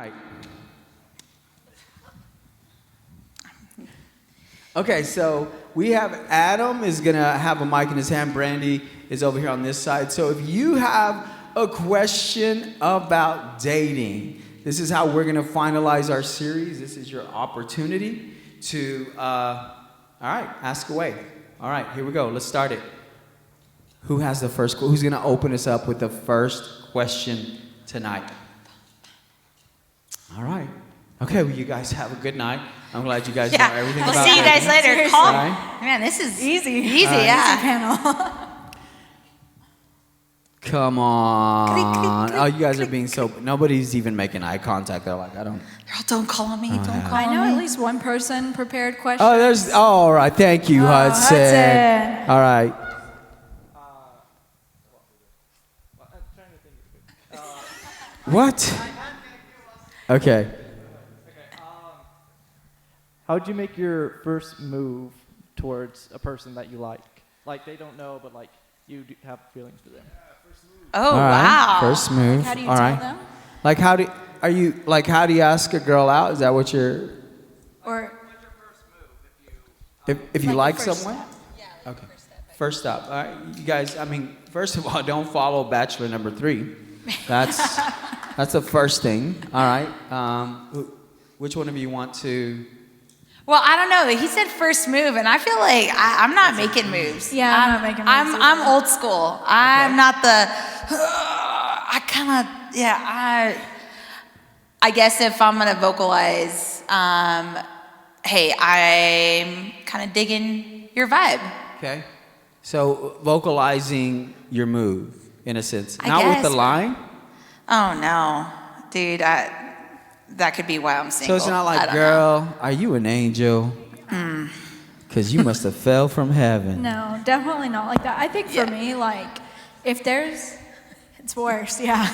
right. Okay, so we have Adam is going to have a mic in his hand. Brandy is over here on this side. So if you have a question about dating, this is how we're going to finalize our series. This is your opportunity to, all right, ask away. All right, here we go. Let's start it. Who has the first? Who's going to open us up with the first question tonight? All right. Okay, well, you guys have a good night. I'm glad you guys know everything about it. We'll see you guys later. Seriously. Call. Right. Man, this is Easy. Easy, All right. yeah. Easy panel. Come on. Oh, you guys are being so... Nobody's even making eye contact. They're like, I don't... Girl, don't call on me. Don't call I on know me. at least one person prepared questions. Oh, there's... Oh, all right. Thank you, Hudson. Hudson. All right. What? Okay. How would you make your first move towards a person that you like? Like they don't know, but like you do have feelings for them. Oh, All right. wow. First move. How do you all tell right. them? Like, how do... Are you... Like, how do you ask a girl out? Is that what you're... Or If you Like like the first someone? Okay. First stop. All right. You guys, I mean, first of all, don't follow Bachelor number 3. That's the first thing. All right. Which one of you want to... Well, I don't know. He said first move, and I feel like I'm not making moves. Yeah, I'm not making moves I'm old school. I'm not the... I kind of... Yeah, I guess if I'm going to vocalize, hey, I'm kind of digging your vibe. Okay. So vocalizing your move, in a sense. I Not with guess. the line. Oh, no. Dude, that could be why I'm So single. it's not I like, don't girl, are you an angel? Because you must have fell from heaven. no, definitely not like that. I think for me, like, if there's, it's worse, yeah.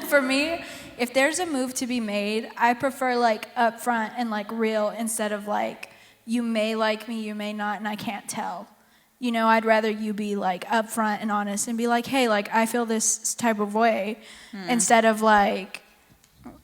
For me, if there's a move to be made, I prefer like upfront and like real instead of like, you may like me, you may not, and I can't tell. You know, I'd rather you be like upfront and honest and be like, hey, like I feel this type of way, instead of like,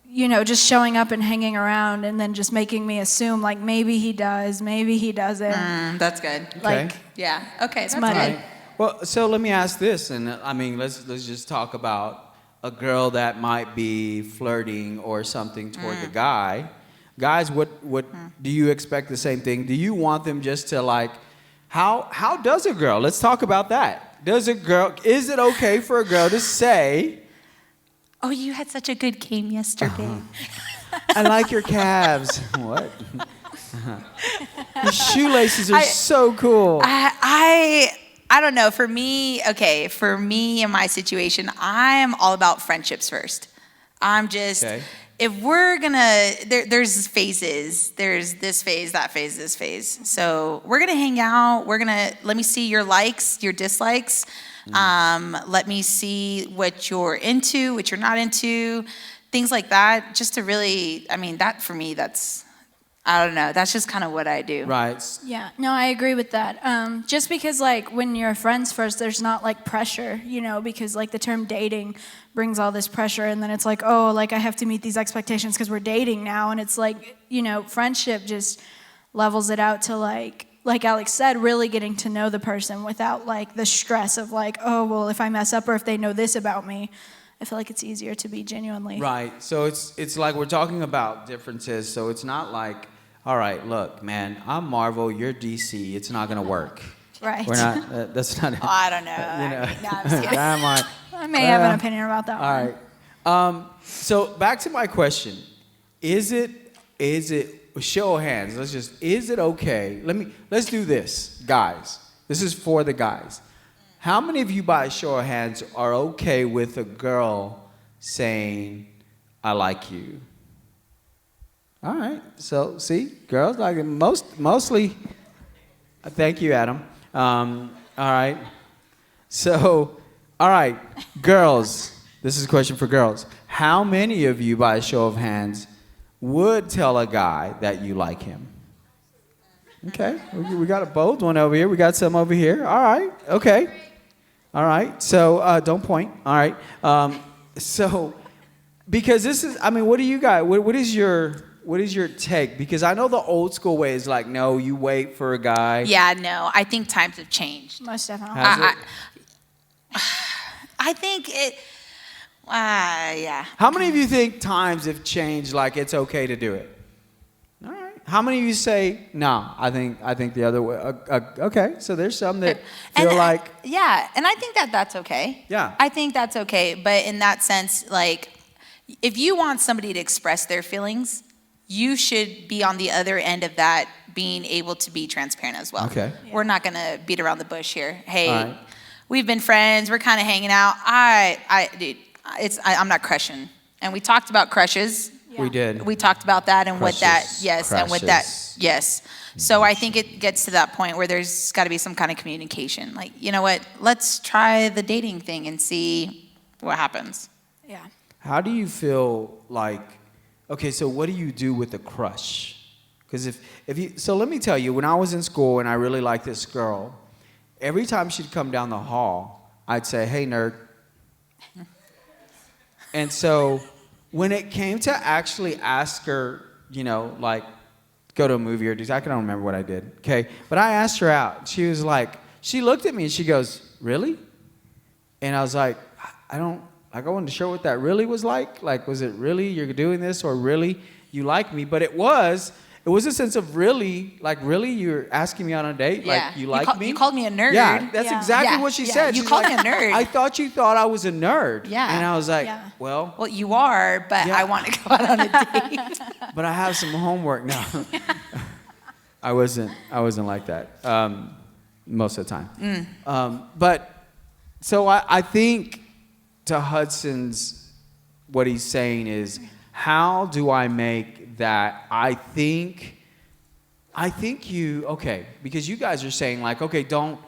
you know, just showing up and hanging around and then just making me assume like maybe he does, maybe he doesn't. That's good. Like, Yeah. Okay. That's muddy. good. Right. Well, so let me ask this, and I mean, let's just talk about a girl that might be flirting or something toward the guy. Guys, what do you expect the same thing? Do you want them just to like, how does a girl? Let's talk about that. Is it okay for a girl to say, Oh, you had such a good game yesterday. I like your calves? What? Your shoelaces are so cool. I don't know. For me, in my situation, I am all about friendships first. I'm just, if we're gonna, there's phases. There's this phase, that phase, this phase. So we're gonna hang out. Let me see your likes, your dislikes. Let me see what you're into, what you're not into, things like that. Just to really, I mean, that for me, I don't know. That's just kind of what I do. Right. Yeah, no, I agree with that. Just because, like, when you're friends first, there's not, like, pressure, you know, because, like, the term dating brings all this pressure, and then it's like, oh, like, I have to meet these expectations because we're dating now, and it's like, you know, friendship just levels it out to, like Alex said, really getting to know the person without, like, the stress of, like, oh, well, if I mess up or if they know this about me, I feel like it's easier to be genuinely. Right. So it's like we're talking about differences, so it's not like, all right, look, man, I'm Marvel, you're DC. It's not going to work. Right. We're not, that's not, Oh, I don't know. you know. No, I'm just kidding. I'm like, I may have an opinion about that all one. right. So back to my question. Is it, show of hands, is it okay? Let's do this, guys. This is for the guys. How many of you, by a show of hands, are okay with a girl saying, I like you? All right. So, see, girls like it mostly. Thank you, Adam. All right. So, all right, girls. This is a question for girls. How many of you, by a show of hands, would tell a guy that you like him? Okay. We got a bold one over here. We got some over here. All right. Okay. All right. So, don't point. All right. So, Because this is, I mean, what do you guys, what is your take? Because I know the old school way is like, no, you wait for a guy. Yeah, no, I think times have changed. Most definitely. Has it? I think it, yeah. How many of you think times have changed, like it's okay to do it? All right. How many of you say, no, I think the other way. Okay, so there's some that feel And, like. yeah, and I think that that's okay. Yeah. I think that's okay, but in that sense, like, if you want somebody to express their feelings, you should be on the other end of that, being able to be transparent as well. Okay. We're not gonna beat around the bush here. Hey, All right. we've been friends. We're kind of hanging out. Dude, I'm not crushing. And we talked about crushes. We did. We talked about that and what that, Crushes, yes, and with that, crushes. yes. So I think it gets to that point where there's got to be some kind of communication. Like, you know what? Let's try the dating thing and see what happens. Yeah. How do you feel like, okay, so what do you do with a crush? Because if you, so let me tell you, when I was in school and I really liked this girl, every time she'd come down the hall, I'd say, hey, nerd. And so when it came to actually ask her, you know, like, go to a movie or do, I don't remember what I did, okay? But I asked her out. She was like, she looked at me and she goes, really? And I was like, I wasn't sure what that really was like. Like, was it really you're doing this or really you like me? But it was a sense of really, like, really you're asking me on a date? Yeah. Like, you like me? You called me a nerd. Yeah, that's Yeah. exactly Yeah, what she yeah. said. You She's called like, me a nerd. I thought you thought I was a nerd. Yeah. And I was like, Yeah. well, Well, you are, but Yeah. I want to go out on a date. but I have some homework now. I wasn't like that most of the time. But so I think to Hudson's, what he's saying is, how do I make that? I think you, okay, because you guys are saying like, okay, don't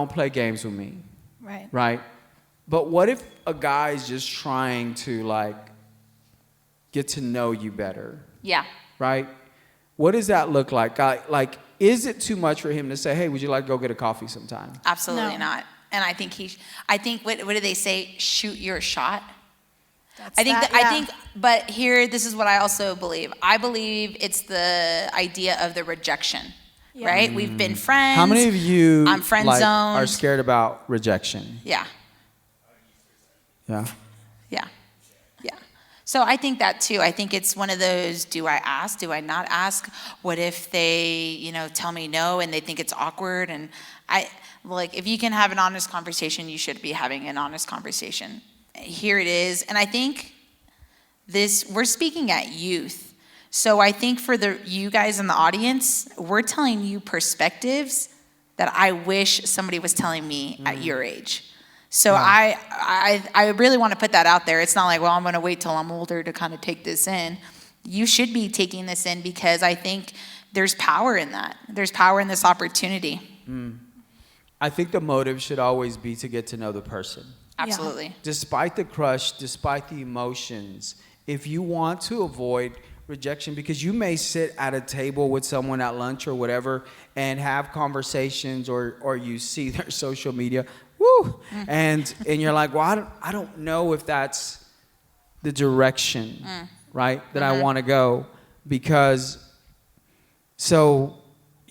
play games with me, Right. right? But what if a guy's just trying to like get to know you better, Yeah. right? What does that look like? Like, is it too much for him to say, hey, would you like to go get a coffee sometime? Absolutely No. not. And I think what do they say? Shoot your shot. That's I think that, I yeah. think, but here, this is what I also believe. I believe it's the idea of the rejection, Yeah. right? We've been friends. How many of you I'm friend like, zoned. are scared about rejection? Yeah, Yeah. yeah, yeah. So I think that too. I think it's one of those, do I ask? Do I not ask? What if they, tell me no and they think it's awkward? And if you can have an honest conversation, you should be having an honest conversation. Here it is. And I think we're speaking at youth. So I think for you guys in the audience, we're telling you perspectives that I wish somebody was telling me at your age. So Yeah. I really want to put that out there. It's not like, well, I'm going to wait till I'm older to kind of take this in. You should be taking this in because I think there's power in that. There's power in this opportunity. I think the motive should always be to get to know the person. Absolutely. Despite the crush, despite the emotions, if you want to avoid rejection, because you may sit at a table with someone at lunch or whatever and have conversations or you see their social media, and you're like, well, I don't know if that's the direction, right, that I want to go, because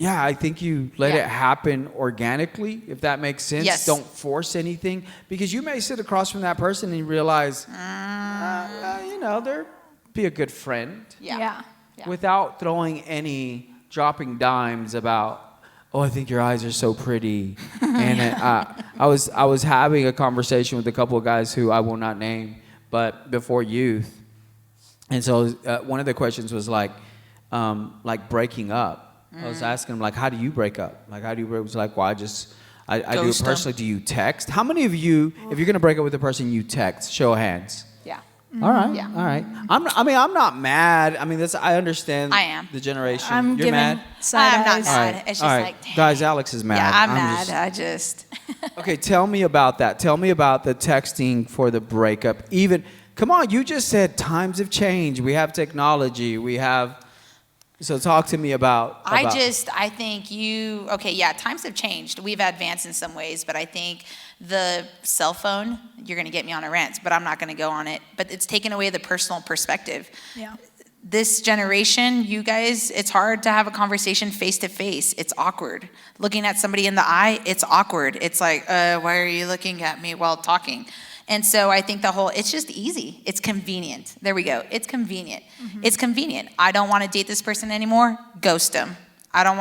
yeah, I think you let it happen organically, if that makes sense. Yes. Don't force anything, because you may sit across from that person and you realize, they'd be a good friend, Yeah. without throwing any dropping dimes about, oh, I think your eyes are so pretty. And I was having a conversation with a couple of guys who I will not name, but before youth, and so one of the questions was like breaking up. I was asking him, like, how do you break up? Like, how do you break up? It was like, well, I do it Ghost 'em. personally. Do you text? How many of you, if you're going to break up with a person, you text? Show of hands. Yeah. All right. Yeah. All right. I'm not mad. I mean, I understand I am. the generation. I'm You're giving mad? side I'm not eyes. mad. All It's just All right. like, dang. Guys, Alex is mad. Yeah, I'm mad. just- I just. Okay, tell me about that. Tell me about the texting for the breakup. Come on, you just said times have changed. We have technology. We have So talk to me about. I think times have changed. We've advanced in some ways, but I think the cell phone, you're going to get me on a rant, but I'm not going to go on it. But it's taken away the personal perspective. Yeah. This generation, you guys, it's hard to have a conversation face to face. It's awkward. Looking at somebody in the eye, it's awkward. It's like, why are you looking at me while talking? And so I think it's just easy. It's convenient. There we go. It's convenient. Mm-hmm. It's convenient. I don't want to date this person anymore. Ghost them. I'm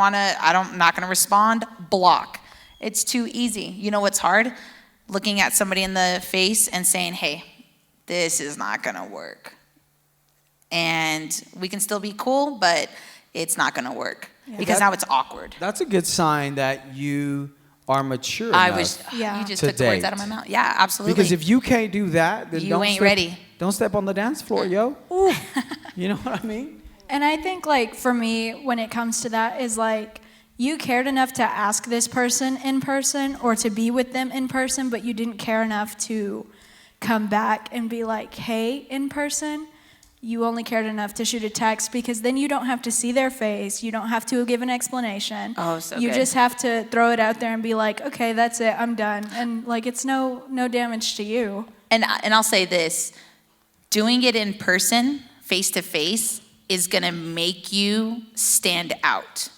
not going to respond. Block. It's too easy. You know what's hard? Looking at somebody in the face and saying, hey, this is not going to work. And we can still be cool, but it's not going to work because now it's awkward. That's a good sign that you are mature enough you just to took the words date. out of my mouth. Yeah, absolutely. Because if you can't do that, then You ain't ready. Don't step on the dance floor, yo. Ooh. You know what I mean? And I think, like, for me, when it comes to that, is like, you cared enough to ask this person in person or to be with them in person, but you didn't care enough to come back and be like, hey, in person. You only cared enough to shoot a text, because then you don't have to see their face. You don't have to give an explanation. Oh, so you good. just have to throw it out there and be like, okay, that's it, I'm done. And like, it's no damage to you. And I'll say this, doing it in person, face to face, is gonna make you stand out.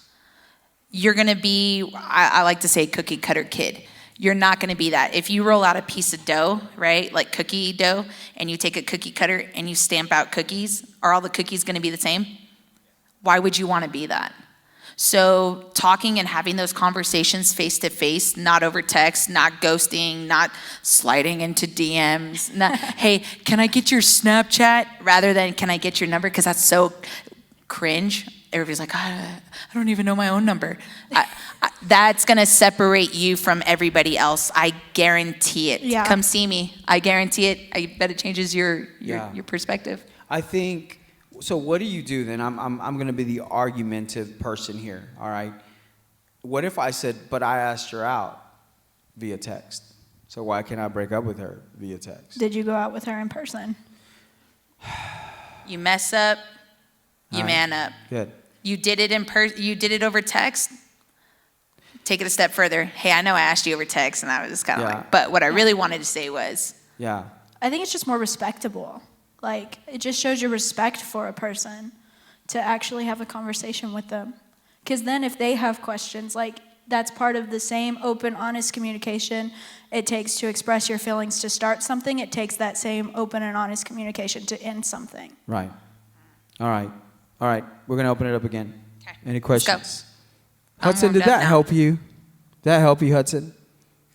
You're gonna be, I like to say, cookie cutter kid. You're not going to be that. If you roll out a piece of dough, right, like cookie dough, and you take a cookie cutter and you stamp out cookies, are all the cookies going to be the same? Why would you want to be that? So talking and having those conversations face to face, not over text, not ghosting, not sliding into DMs, not, hey, can I get your Snapchat, rather than can I get your number, because that's so cringe. Everybody's like, I don't even know my own number. That's going to separate you from everybody else. I guarantee it. Yeah. Come see me. I guarantee it. I bet it changes your perspective. I think, so what do you do then? I'm going to be the argumentative person here, all right? What if I said, but I asked her out via text, so why can't I break up with her via text? Did you go out with her in person? You mess up, you All right. man up. Good. You did it you did it over text. Take it a step further. Hey, I know I asked you over text, and I was kind of Yeah. like, but what I really wanted to say was, Yeah. I think it's just more respectable. Like, it just shows your respect for a person to actually have a conversation with them. Because then if they have questions, like, that's part of the same open, honest communication it takes to express your feelings to start something. It takes that same open and honest communication to end something. Right. All right. All right. We're going to open it up again. Okay. Any Let's go. questions? I'm Hudson, warmed did up that now. help you? Did that help you, Hudson?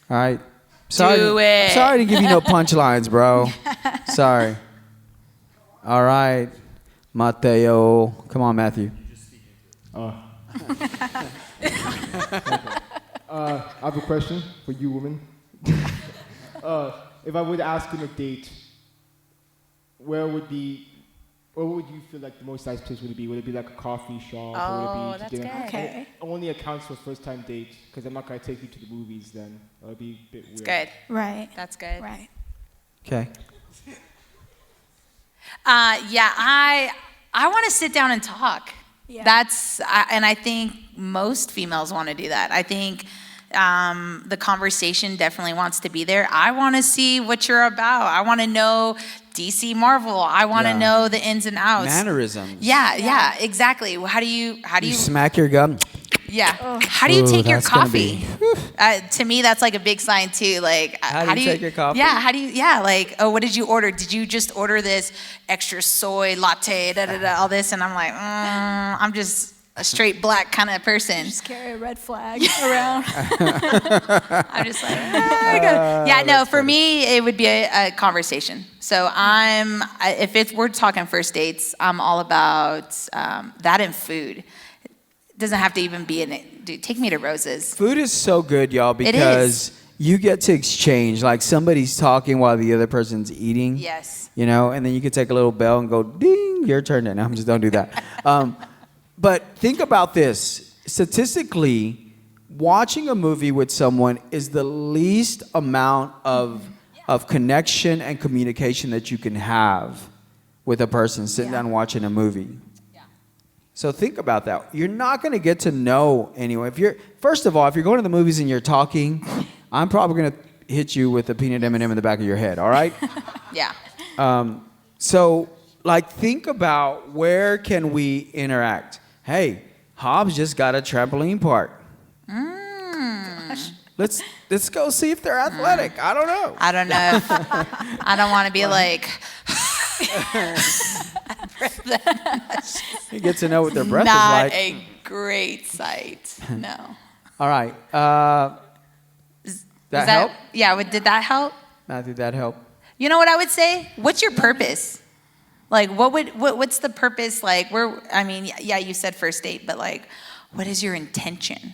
All right. Sorry, Do it. Sorry to give you no punchlines, bro. Sorry. All right. Mateo. Come on, Matthew. I have a question for you, woman. If I would ask on a date, where would you feel like the most nice place would it be? Would it be like a coffee shop? Oh, or would it be that's to dinner? good. Okay. It only accounts for first time date, because I'm not going to take you to the movies then. That would be a bit weird. it's good. Right. That's good. Right. Okay. I want to sit down and talk. Yeah. And I think most females want to do that. I think the conversation definitely wants to be there. I want to see what you're about. I want to know DC Marvel. I want to Yeah. know the ins and outs. Mannerisms. Yeah, exactly. How do you You smack your gum. yeah. How do you Ooh, take your that's gonna coffee? To me, that's like a big sign too. Like, How do you take your coffee? Yeah. How do you? Yeah. Like, oh, what did you order? Did you just order this extra soy latte? All this, and I'm like, I'm just a straight black kind of person. Just carry a red flag around. I'm just like, yeah. No, for me, it would be a conversation. So if we're talking first dates, I'm all about that and food. It doesn't have to even be in it. Dude, take me to Rose's. Food is so good, y'all, It because is. you get to exchange. Like somebody's talking while the other person's eating. Yes. You know, and then you can take a little bell and go, ding, your turn. No, I'm just don't do that. But think about this. Statistically, watching a movie with someone is the least amount of connection and communication that you can have with a person sitting down watching a movie. So think about that. You're not going to get to know anyone. First of all, if you're going to the movies and you're talking, I'm probably going to hit you with a peanut M&M in the back of your head. All right. Yeah. So like think about where can we interact. Hey, Hobbs just got a trampoline park. Let's go see if they're athletic. I don't know. I don't know. I don't want to be like. You get to know what their breath Not is like. a great sight. No. All right. That help? Yeah. Did that help? Matthew, that help? You know what I would say? What's your purpose? Like, what's the purpose? Like, yeah, you said first date, but like, what is your intention?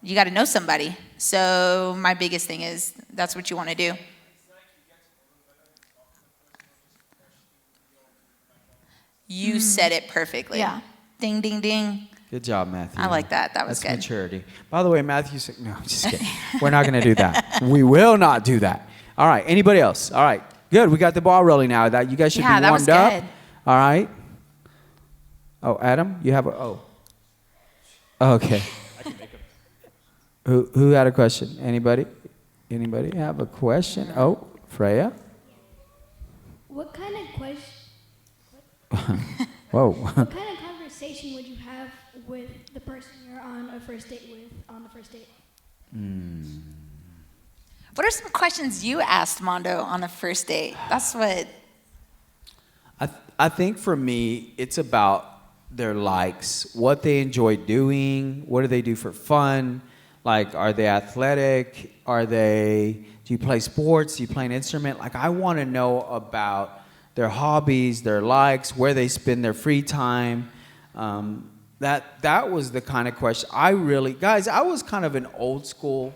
You got to know somebody. So my biggest thing is that's what you want to do. You said it perfectly. Yeah. Ding, ding, ding. Good job, Matthew. I like that. That was That's good. maturity. By the way, Matthew said, no, I'm just kidding. We're not going to do that. We will not do that. All right. Anybody else? All right. Good. We got the ball rolling now. That you guys should be Yeah, that warmed was up. good. All right. Oh, Adam, you have a okay. Who had a question? Anybody? Anybody have a question? Oh, Freya. What kind of question? Whoa. What kind of conversation would you have with the person you're on a first date with on the first date? What are some questions you asked Mondo on the first date? That's what. I think for me, it's about their likes, what they enjoy doing, what do they do for fun, like are they athletic, do you play sports, do you play an instrument? Like I want to know about their hobbies, their likes, where they spend their free time. That was the kind of question I was kind of an old school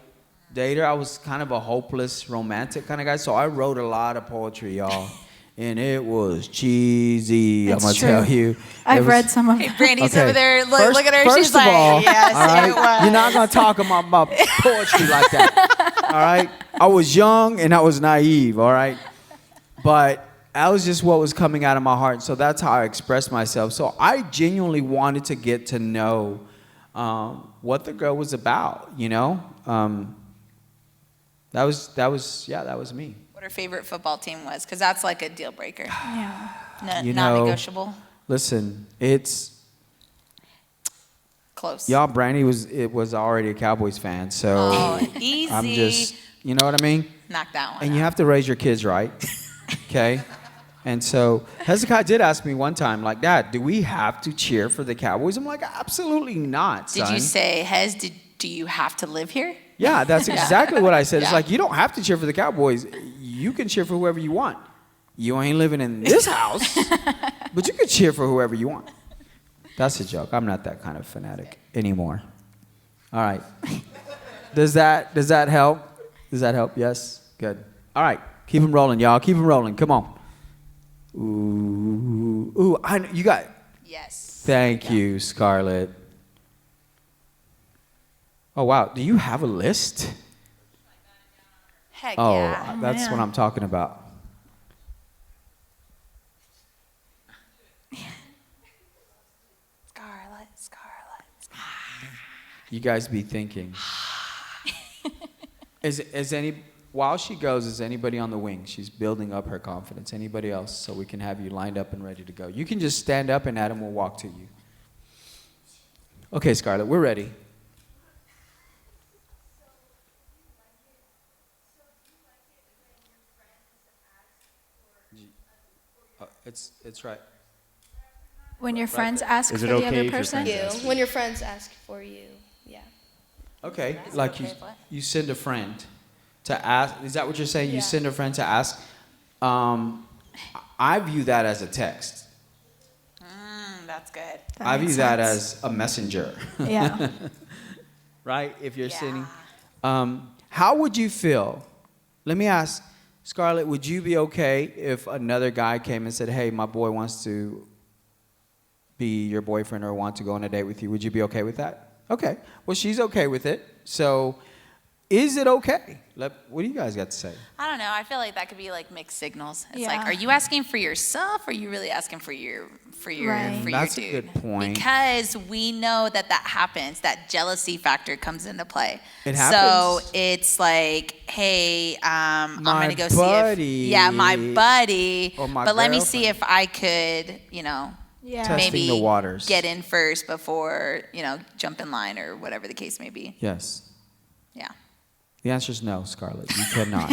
dater. I was kind of a hopeless romantic kind of guy, so I wrote a lot of poetry, y'all. And it was cheesy, It's I'm going to true. tell you. I've read some of Hey, them. Brandy's Okay. over there. First- Look at her. first She's of like, all, yes, all right, it was. you're not going to talk about my poetry like that. All right? I was young and I was naive, all right? But that was just what was coming out of my heart. So that's how I expressed myself. So I genuinely wanted to get to know what the girl was about, you know? That was me. What her favorite football team was, because that's like a deal breaker. Yeah. You Not know, negotiable. Listen, it's Close. y'all. Brandy was already a Cowboys fan, so Oh, easy. I'm just, you know what I mean. Knock that one And you out. have to raise your kids right, okay? And so Hezekiah did ask me one time, like, Dad, do we have to cheer for the Cowboys? I'm like, absolutely not, Did son. you say, Hez, do you have to live here? Yeah, that's exactly what I said. It's Yeah. like, you don't have to cheer for the Cowboys. You can cheer for whoever you want. You ain't living in this house, but you can cheer for whoever you want. That's a joke. I'm not that kind of fanatic anymore. All right. Does that help? Does that help? Yes? Good. All right. Keep them rolling, y'all. Keep them rolling. Come on. Ooh. You got. Yes. Thank you, Scarlett. Oh, wow. Do you have a list? Heck Oh, yeah. that's man. what I'm talking about. Scarlett. You guys be thinking. While she goes, is anybody on the wing? She's building up her confidence. Anybody else? So we can have you lined up and ready to go. You can just stand up and Adam will walk to you. Okay, Scarlett, we're ready. It's right. When your friends ask Is for it the okay other if your person. friends You, when your friends ask for you, yeah. Okay, like you send a friend to ask. Is that what you're saying? You Yeah. send a friend to ask. I view that as a text. That's good. That I view makes that sense. as a messenger. Yeah. Right? If you're Yeah. sitting. How would you feel? Let me ask, Scarlett, would you be okay if another guy came and said, hey, my boy wants to be your boyfriend or want to go on a date with you? Would you be okay with that? Okay. Well, she's okay with it. So is it okay? What do you guys got to say? I don't know. I feel like that could be like mixed signals. It's Yeah. like, are you asking for yourself, or are you really asking for your Right. That's a dude? good point. Because we know that happens. That jealousy factor comes into play. It So happens. it's like, hey, I'm My gonna go buddy. see if my buddy. Or my but let me see girlfriend. if I could, Yeah. Testing maybe the waters. get in first before jump in line or whatever the case may be. Yes. Yeah. The answer is no, Scarlett. You cannot.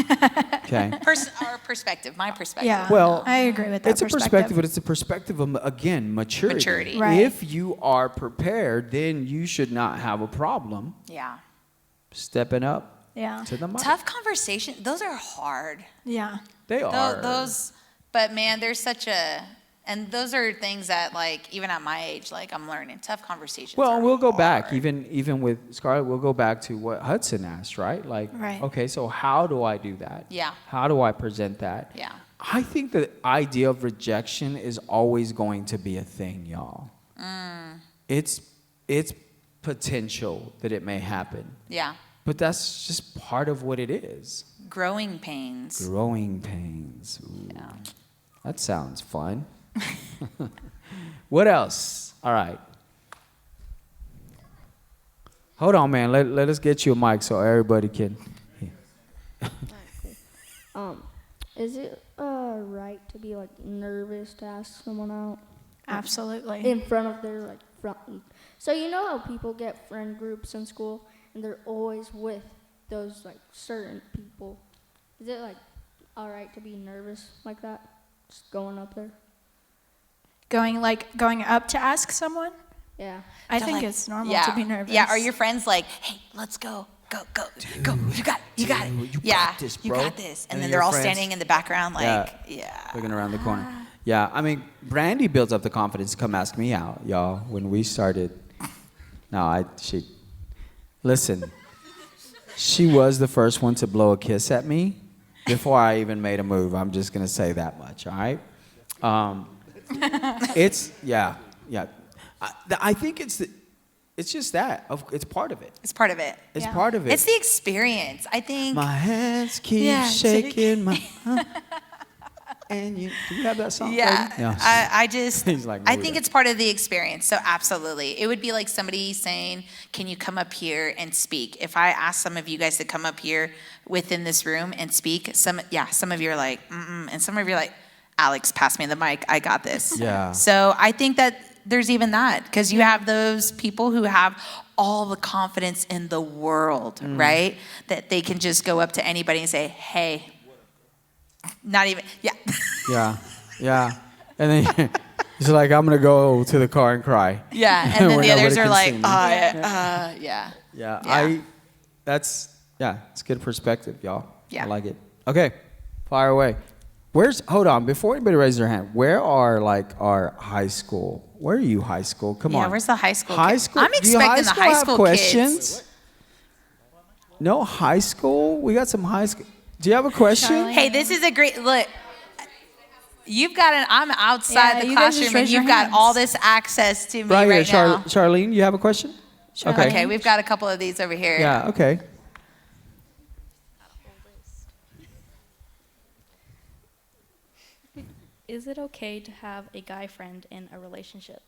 Okay. Our perspective, my perspective. Yeah. Well, I agree with that. It's a perspective, but it's a perspective of, again, maturity. Maturity. Right. If you are prepared, then you should not have a problem Yeah. stepping up Yeah. to the mic. Tough conversation. Those are hard. Yeah. They are. But man, there's and those are things that like, even at my age, like I'm learning. Tough conversations. Well, are we'll go back, hard. even with Scarlett, we'll go back to what Hudson asked, right? Like, Right. okay, so how do I do that? Yeah. How do I present that? Yeah. I think the idea of rejection is always going to be a thing, y'all. It's potential that it may happen, Yeah. but that's just part of what it is. Growing pains. Growing pains. Ooh, Yeah. that sounds fun. What else? All right. Hold on, man. Let us get you a mic so everybody can. Is it right to be like nervous to ask someone out Absolutely. in front of their like front? So you know how people get friend groups in school and they're always with those like certain people. Is it like all right to be nervous like that, just going up there? Going up to ask someone? Yeah. I They're think like- it's normal yeah. to be nervous. Yeah. Are your friends like, hey, let's go. Go. You got it. You got it. Dude, you yeah. got this, You bro. got this. And And then your they're all friends- standing in the background like, yeah. Looking around the corner. Yeah, I mean, Brandy builds up the confidence to come ask me out, y'all. When we started, listen, she was the first one to blow a kiss at me before I even made a move. I'm just gonna say that much, all right? I think it's just that. It's part of it. It's part of it. It's Yeah. part of it. It's the experience. I think. My hands keep Yeah, shaking. And do you have that song? Yeah, lady? No. I just, He's like, no, I we think don't. it's part of the experience. So absolutely, it would be like somebody saying, "Can you come up here and speak?" If I ask some of you guys to come up here within this room and speak, some of you are like, and some of you are like, "Alex, pass me the mic. I got this." Yeah. So I think that there's even that because you have those people who have all the confidence in the world, Mm. right? That they can just go up to anybody and say, "Hey." Not even, yeah. Yeah. And then he's like, I'm going to go to the car and cry. Yeah, and then Where the others nobody are can like, see me. yeah. Yeah. Yeah. It's good perspective, y'all. Yeah. I like it. Okay, fire away. Hold on, before anybody raises their hand, where are like our high school? Where are you high school? Come on. Yeah, where's the high school High kids? school? I'm Do you expecting the high have school questions? kids. No high school? We got some high school. Do you have a question? Charlene? Hey, this is a great, look. You've got I'm outside Yeah, the you guys just classroom and raise your you've got hands. all this access to me Right here, right now. Charlene, you have a question? Sure. Okay, we've got a couple of these over here. Yeah, okay. Is it okay to have a guy friend in a relationship?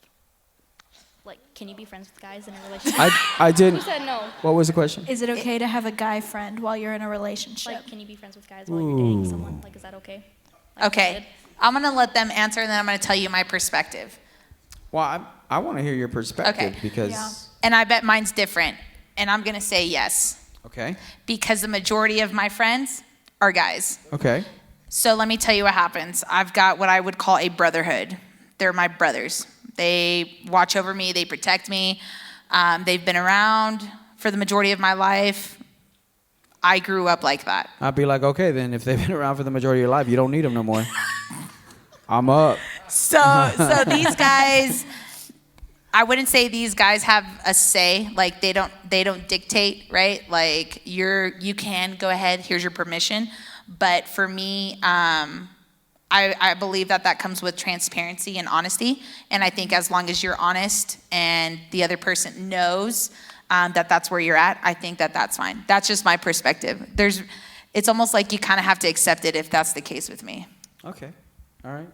Like, can you be friends with guys in a relationship? I Who didn't. said no? What was the question? Is it okay to have a guy friend while you're in a relationship? Like, can you be friends with guys while you're dating someone? Like, is that okay? Like, Okay, I'm going to let them answer and then I'm going to tell you my perspective. Well, I want to hear your perspective Okay. because. Yeah. And I bet mine's different. And I'm going to say yes. Okay. Because the majority of my friends are guys. Okay. So let me tell you what happens. I've got what I would call a brotherhood. They're my brothers. They watch over me. They protect me. They've been around for the majority of my life. I grew up like that. I'd be like, okay, then if they've been around for the majority of your life, you don't need them no more. I'm up. So these guys, I wouldn't say these guys have a say. Like they don't dictate, right? Like you can go ahead. Here's your permission. But for me, I believe that comes with transparency and honesty. And I think as long as you're honest and the other person knows, that's where you're at, I think that's fine. That's just my perspective. It's almost like you kind of have to accept it if that's the case with me. Okay. All right.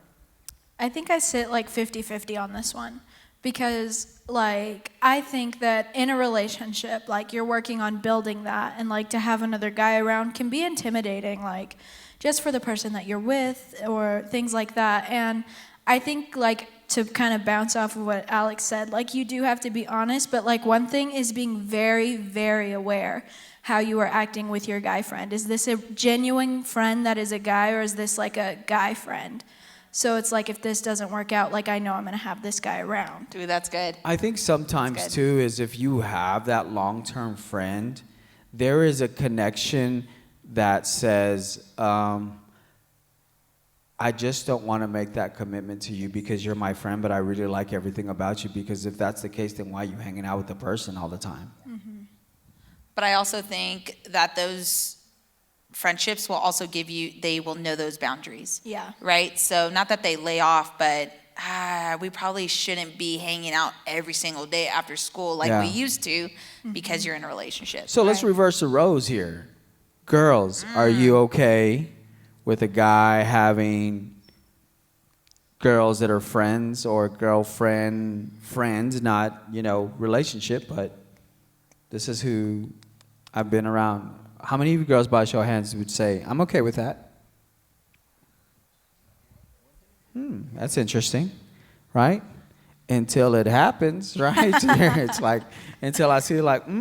I think I sit like 50-50 on this one because like I think that in a relationship, like you're working on building that, and like to have another guy around can be intimidating, like just for the person that you're with or things like that. And I think like to kind of bounce off of what Alex said, like you do have to be honest, but like one thing is being very, very aware how you are acting with your guy friend. Is this a genuine friend that is a guy, or is this like a guy friend? So it's like if this doesn't work out, like I know I'm gonna have this guy around. Dude, that's good. I think sometimes too is if you have that long-term friend, there is a connection that says, I just don't want to make that commitment to you because you're my friend, but I really like everything about you. Because if that's the case, then why are you hanging out with the person all the time? But I also think that those friendships will also they will know those boundaries. Yeah. Right? So not that they lay off, but we probably shouldn't be hanging out every single day after school like we used to because you're in a relationship. So let's reverse the roles here. Girls, are you okay with a guy having girls that are friends or friends, not, relationship, but this is who I've been around? How many of you girls, by show of hands, would say, I'm okay with that? That's interesting, right? Until it happens, right? It's like, until I see like, why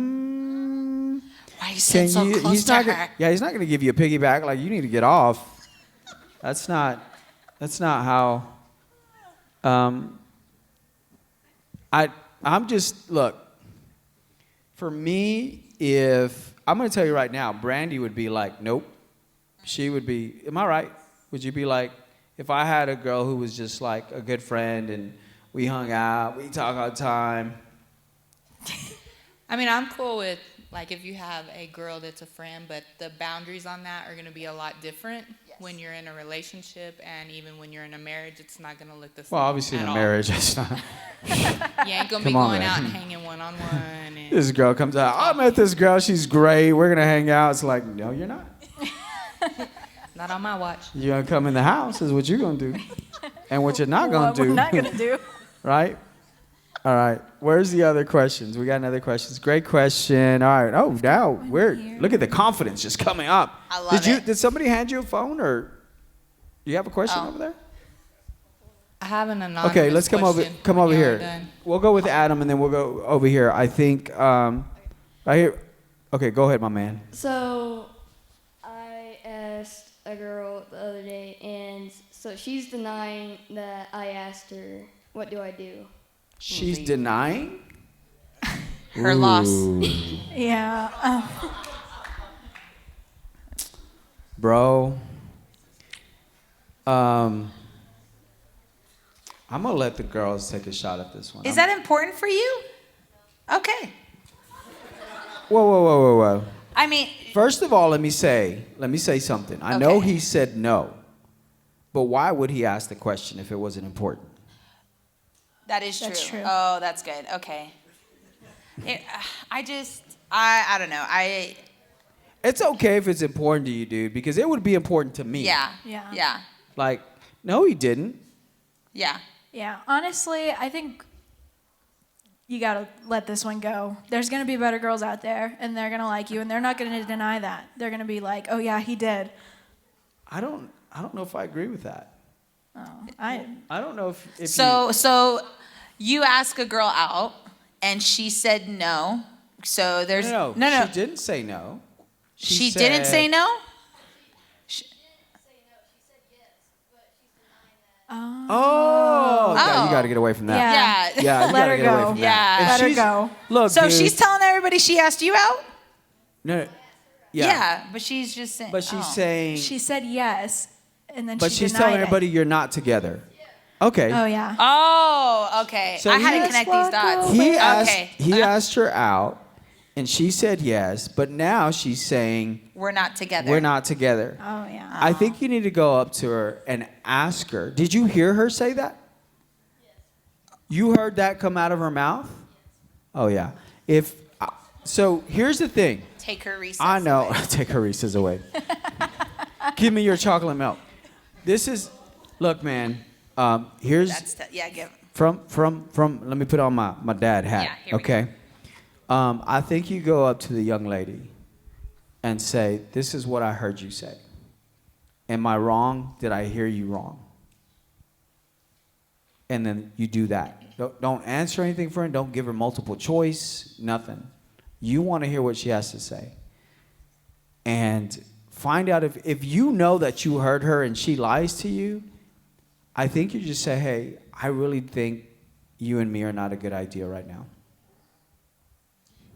are you sitting so close to her? Yeah, he's not going to give you a piggyback, like, you need to get off. That's not how, I'm just, look, for me, I'm going to tell you right now, Brandy would be like, nope. She would be, am I right? Would you be like, if I had a girl who was just like a good friend and we hung out, we talk all the time? I mean, I'm cool with, like, if you have a girl that's a friend, but the boundaries on that are going to be a lot different when you're in a relationship, and even when you're in a marriage, it's not going to look the same. Well, obviously in a all. marriage, it's not. You ain't going to be Come on, going man. out and hanging one-on-one. And This girl comes out, I met this girl, she's great, we're going to hang out. It's like, no, you're not. not on my watch. You're going to come in the house is what you're going to do. And what you're not going to do. What we're not gonna do. Right? All right. Where's the other questions? We got another questions. Great question. All right. Oh, now look at the confidence just coming up. I love it. Did somebody hand you a phone, or do you have a question over there? I have an anonymous Okay, let's come over when y'all here. are done. We'll go with Adam and then we'll go over here. I think right here. Okay, go ahead, my man. So I asked a girl the other day, and so she's denying that I asked her, what do I do? She's denying Her loss. Yeah. Bro. I'm gonna let the girls take a shot at this one. Is that important for you? Okay. Whoa. I mean, First of all, let me say something. I know Okay. he said no, but why would he ask the question if it wasn't important? that is true. That's true. Oh, that's good. Okay. I don't know. It's okay if it's important to you, dude, because it would be important to me. Yeah. Yeah. Yeah. Like, no, he didn't. Yeah. Yeah, honestly, I think you gotta let this one go. There's gonna be better girls out there, and they're gonna like you, and they're not gonna deny that. They're gonna be like, "Oh yeah, he did." I don't know if I agree with that. I don't know if So you ask a girl out, and she said no. So there's no. She didn't say no. She didn't say no. Oh, you got to get away from that. Yeah. Yeah, you Let gotta her get away go. from Yeah. that. If Let her she's- go. Look, So dude, she's telling everybody she asked you out. no, Yeah, but she's just saying. but she's saying, She said yes, and then but she she's denied telling it. everybody you're not together. Okay. Oh yeah. Oh, okay. So I had he- to connect these dots. He asked. Okay. He asked her out, and she said yes. But now she's saying We're not together. we're not together. Oh yeah. I think you need to go up to her and ask her. Did you hear her say that? You heard that come out of her mouth? Oh yeah. If So here's the thing. Take her recess. I know. away. Take her Reese's away. Give me your chocolate milk. This is, look, man. Here's Yeah, give. from. Let me put on my dad hat. Yeah, here we okay. I think you go up to the young lady and say, "This is what I heard you say. Am I wrong? Did I hear you wrong?" And then you do that. Don't answer anything for her. Don't give her multiple choice. Nothing. You want to hear what she has to say. And find out if you know that you heard her and she lies to you, I think you just say, hey, I really think you and me are not a good idea right now.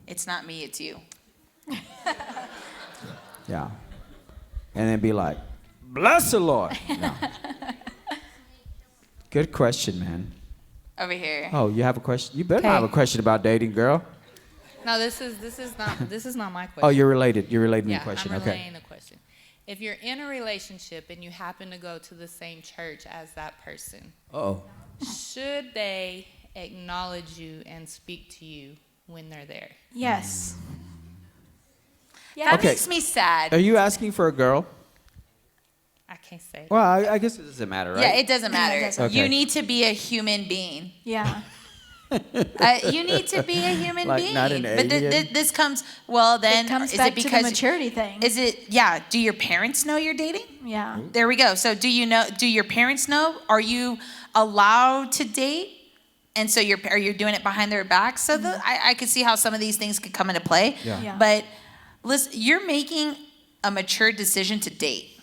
It's not me, it's you. Yeah. And then be like, bless the Lord. No. Good question, man. Over here. Oh, you have a question? You better not have a question about dating, girl. No, this is not my question. Oh, you're related. You're relating Yeah, the question. I'm Okay. relaying the question. If you're in a relationship and you happen to go to the same church as that person, Uh-oh. should they acknowledge you and speak to you when they're there? Yes. That Okay. makes me sad. Are you asking for a girl? I can't say. Well, I guess it doesn't matter, right? Yeah, it doesn't matter. it doesn't. Okay. You need to be a human being. Yeah. You need to be a human Like, being. not an but alien? this comes, well, then, It comes is back it to because, the maturity thing. is it, yeah, do your parents know you're dating? Yeah. There we go. So do your parents know? Are you allowed to date? And so are you doing it behind their back? So I could see how some of these things could come into play. Yeah. Yeah. But listen, you're making a mature decision to date.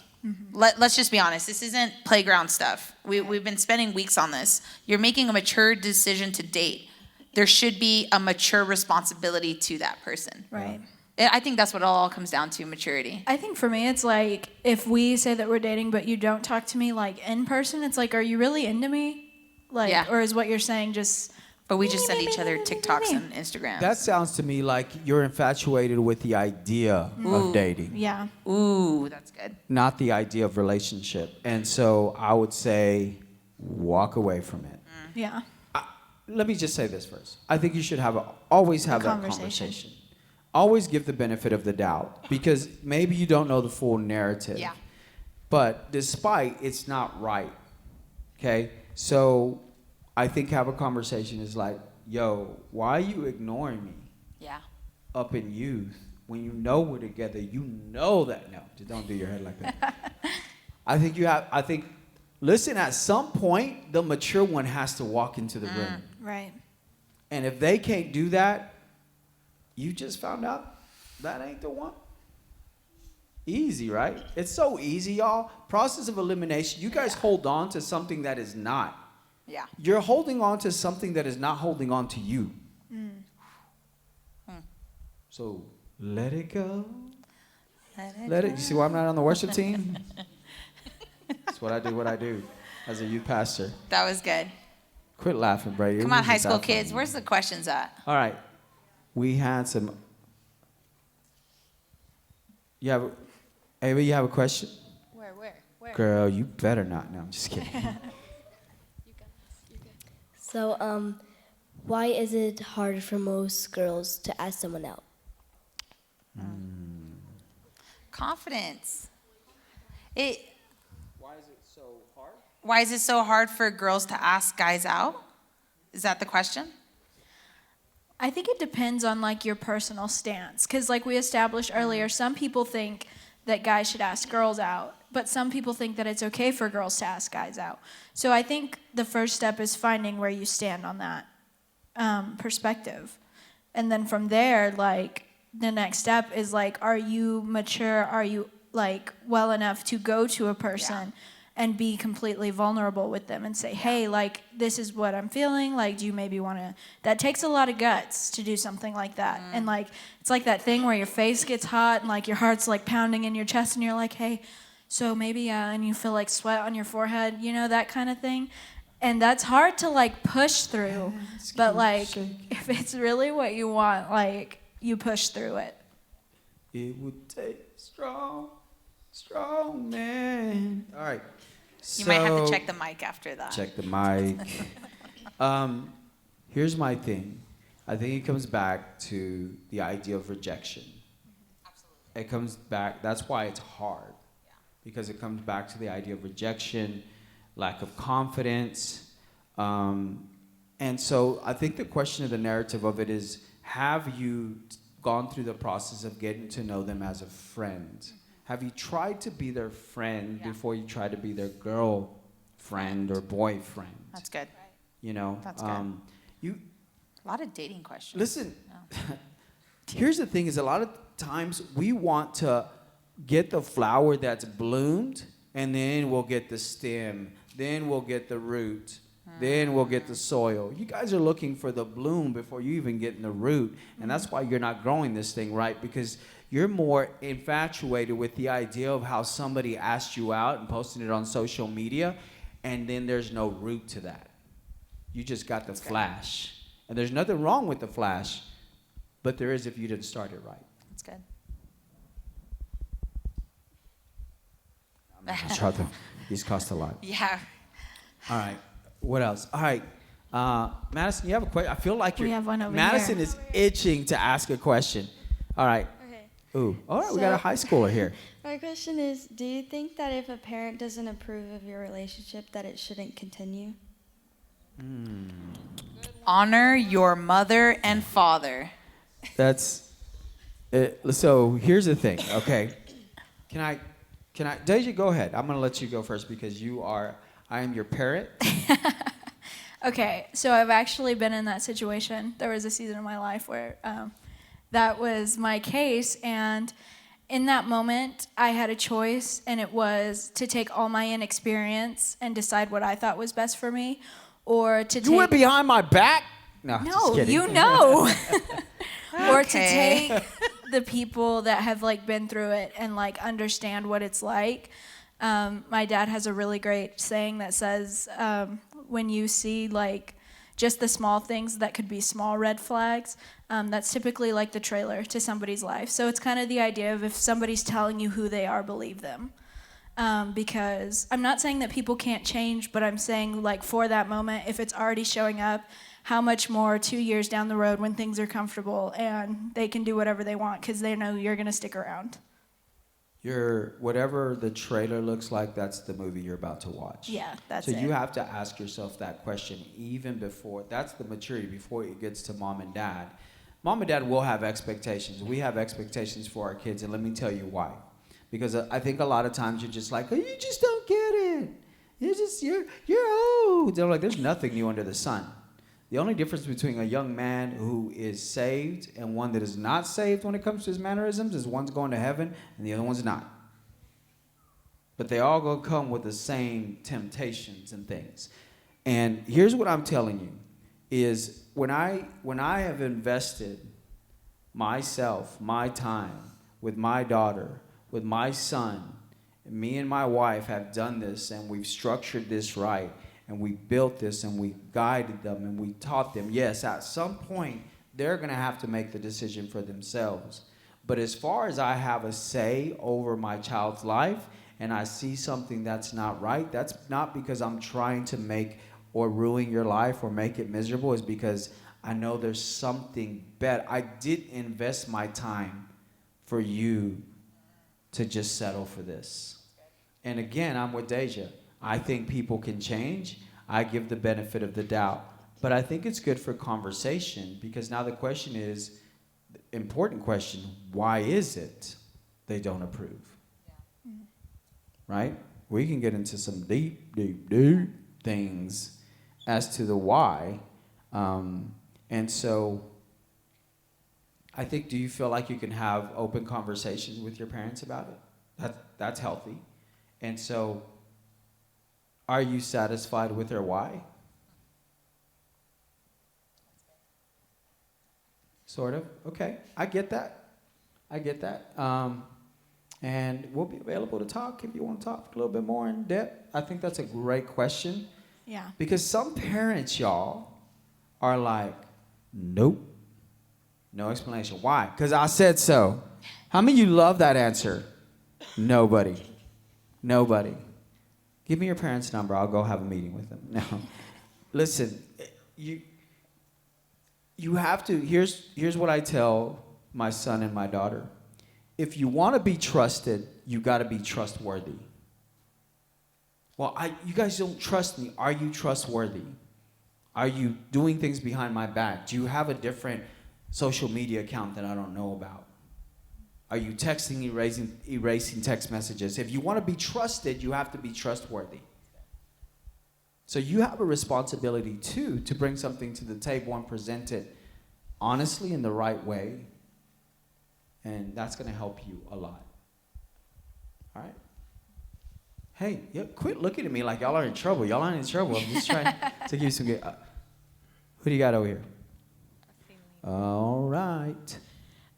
Let's just be honest. This isn't playground stuff. We've been spending weeks on this. You're making a mature decision to date. There should be a mature responsibility to that person. Right. I think that's what it all comes down to, maturity. I think for me, it's like if we say that we're dating, but you don't talk to me like in person, it's like, are you really into me? Like, Yeah. or is what you're saying just? But we just send each other TikToks and Instagrams. That sounds to me like you're infatuated with the idea of dating, Yeah. Ooh, that's good. not the idea of relationship. And so I would say walk away from it. Yeah. Let me just say this first. I think you should always have that conversation. Always give the benefit of the doubt because maybe you don't know the full narrative. Yeah. But despite it's not right. Okay? So I think have a conversation is like, yo, why are you ignoring me Yeah. up in youth when you know we're together? You know that. No, just don't do your head like that. I think listen, at some point, the mature one has to walk into the room. Right. And if they can't do that, you just found out that ain't the one. Easy, right? It's so easy, y'all. Process of elimination. You guys hold on to something that is not. Yeah. You're holding on to something that is not holding on to you. So let it go. Let it. You see why I'm not on the worship team? That's what I do as a youth pastor. That was good. Quit laughing, Brady. Come on, high school kids. Where's the questions at? All right. We had some. Ava, you have a question? Where? Girl, you better not. No, I'm just kidding. So, why is it hard for most girls to ask someone out? Confidence. Why is it so hard? Why is it so hard for girls to ask guys out? Is that the question? I think it depends on like your personal stance. Because like we established earlier, some people think that guys should ask girls out, but some people think that it's okay for girls to ask guys out. So I think the first step is finding where you stand on that perspective. And then from there, like the next step is like, are you mature? Are you like well enough to go to a person and be completely vulnerable with them and say, hey, like, this is what I'm feeling. Like, do you maybe want to, that takes a lot of guts to do something like that. And like, it's like that thing where your face gets hot and like your heart's like pounding in your chest and you're like, hey, so maybe, and you feel like sweat on your forehead, you know, that kind of thing. And that's hard to like push through. But like, if it's really what you want, like, you push through it. It would take strong man. All right. You might have to check the mic after that. Check the mic. Here's my thing. I think it comes back to the idea of rejection. Absolutely. It comes back, that's why it's hard. Yeah. Because it comes back to the idea of rejection, lack of confidence. And so I think the question of the narrative of it is, have you gone through the process of getting to know them as a friend? Have you tried to be their friend before you try to be their girlfriend or boyfriend? That's good. You know? That's good. A lot of dating questions. Listen, here's the thing is a lot of times we want to get the flower that's bloomed, and then we'll get the stem, then we'll get the root, then we'll get the soil. You guys are looking for the bloom before you even get in the root, and that's why you're not growing this thing right, because you're more infatuated with the idea of how somebody asked you out and posting it on social media, and then there's no root to that. You just got the flash. And there's nothing wrong with the flash, but there is if you didn't start it right. That's good. These cost a lot. Yeah. All right. What else? All right. Madison, you have a question? I feel like We have one over Madison here. is itching to ask a question. All right. Okay. Ooh. All right. We got a high schooler here. My question is, do you think that if a parent doesn't approve of your relationship, that it shouldn't continue? Honor your mother and father. That's it. So here's the thing, okay? Can I, Deja, go ahead. I'm gonna let you go first because I am your parent. Okay, so I've actually been in that situation. There was a season of my life where that was my case, and in that moment, I had a choice, and it was to take all my inexperience and decide what I thought was best for me, or to You went behind my back? No, just No, kidding. you know. Or to Okay. take the people that have like been through it and like understand what it's like. My dad has a really great saying that says, when you see like just the small things that could be small red flags, that's typically like the trailer to somebody's life. So it's kind of the idea of if somebody's telling you who they are, believe them. Because I'm not saying that people can't change, but I'm saying like for that moment, if it's already showing up, how much more 2 years down the road when things are comfortable and they can do whatever they want because they know you're going to stick around. Whatever the trailer looks like, that's the movie you're about to watch. Yeah, that's so it. So you have to ask yourself that question even before, that's the maturity before it gets to mom and dad. Mom and dad will have expectations. We have expectations for our kids, and let me tell you why. Because I think a lot of times you're just like, oh, you just don't get it. You're old. They're like, there's nothing new under the sun. The only difference between a young man who is saved and one that is not saved when it comes to his mannerisms is one's going to heaven and the other one's not. But they all gonna come with the same temptations and things. And here's what I'm telling you is when I have invested myself, my time with my daughter, with my son, me and my wife have done this and we've structured this right. And we built this and we guided them and we taught them. Yes, at some point, they're going to have to make the decision for themselves. But as far as I have a say over my child's life and I see something that's not right, that's not because I'm trying to make or ruin your life or make it miserable. It's because I know there's something better. I did invest my time for you to just settle for this. And again, I'm with Deja. I think people can change. I give the benefit of the doubt. But I think it's good for conversation because now the question is, important question, why is it they don't approve? Yeah. Right? We can get into some deep things as to the why. And so I think, do you feel like you can have open conversations with your parents about it? That's healthy. And so, are you satisfied with her why? Sort of. Okay. I get that. And we'll be available to talk if you want to talk a little bit more in depth. I think that's a great question. Yeah. Because some parents, y'all, are like, nope. No explanation. Why? Because I said so. How many of you love that answer? Nobody. Give me your parents' number. I'll go have a meeting with them. No. Listen, you have to, here's what I tell my son and my daughter. If you want to be trusted, you got to be trustworthy. Well, you guys don't trust me. Are you trustworthy? Are you doing things behind my back? Do you have a different social media account that I don't know about? Are you texting, erasing text messages? If you want to be trusted, you have to be trustworthy. So you have a responsibility, too, to bring something to the table and present it honestly in the right way. And that's going to help you a lot. All right? Hey, quit looking at me like y'all are in trouble. Y'all aren't in trouble. I'm just trying to give you some good... who do you got over here? All right.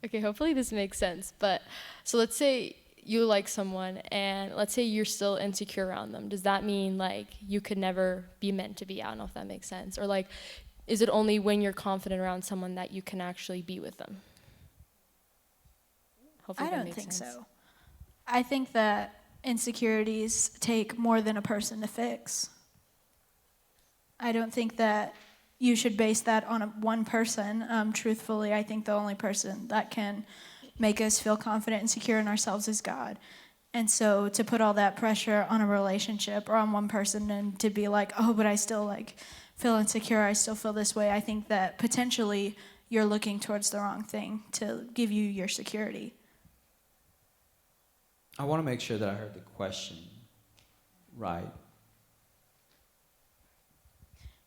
Okay, hopefully this makes sense. But so let's say you like someone and let's say you're still insecure around them. Does that mean like you could never be meant to be? I don't know if that makes sense. Or like, is it only when you're confident around someone that you can actually be with them? Hopefully I that don't makes think sense. so. I think that insecurities take more than a person to fix. I don't think that you should base that on one person. Truthfully, I think the only person that can make us feel confident and secure in ourselves is God. And so to put all that pressure on a relationship or on one person and to be like, oh, but I still like feel insecure, I still feel this way, I think that potentially you're looking towards the wrong thing to give you your security. I want to make sure that I heard the question right.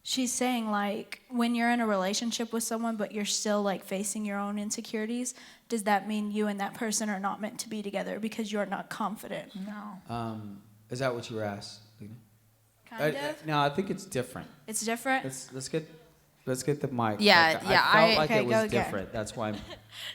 She's saying, like, when you're in a relationship with someone, but you're still, like, facing your own insecurities, does that mean you and that person are not meant to be together because you're not confident? No. Is that what you were asked, Lena? Kind of? No, I think it's different. It's different? Let's get the mic. Yeah, Like, yeah, I felt like okay, it go was again. different. That's why.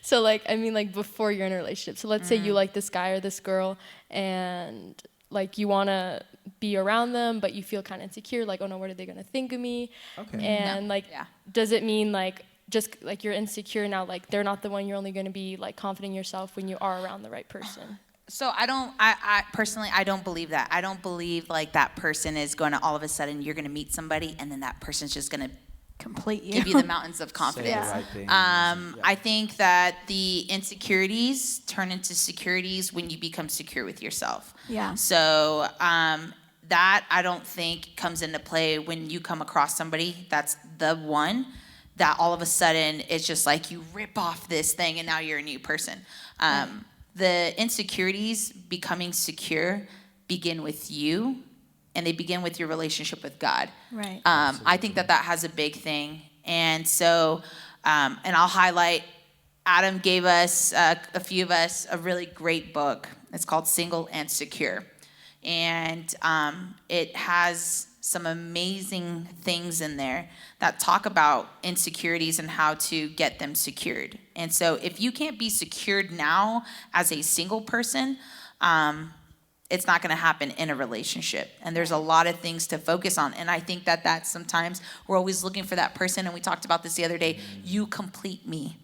So like, I mean like before you're in a relationship. So let's say you like this guy or this girl and like you want to be around them, but you feel kind of insecure, like, oh no, what are they going to think of me? Okay. And like, does it mean like, just like you're insecure now, like they're not the one, you're only going to be like confident in yourself when you are around the right person? So I personally, I don't believe that. I don't believe like that person is going to all of a sudden you're going to meet somebody and then that person's just going to complete you. give you the mountains of confidence. Say the right thing. I think that the insecurities turn into securities when you become secure with yourself. Yeah. So that I don't think comes into play when you come across somebody that's the one that all of a sudden it's just like you rip off this thing and now you're a new person. The insecurities becoming secure begin with you, and they begin with your relationship with God. Right. I think that has a big thing. And so, and I'll highlight, Adam gave us, a few of us, a really great book. It's called Single and Secure. And it has some amazing things in there that talk about insecurities and how to get them secured. And so if you can't be secured now as a single person, it's not going to happen in a relationship. And there's a lot of things to focus on. And I think that sometimes we're always looking for that person. And we talked about this the other day. You complete me,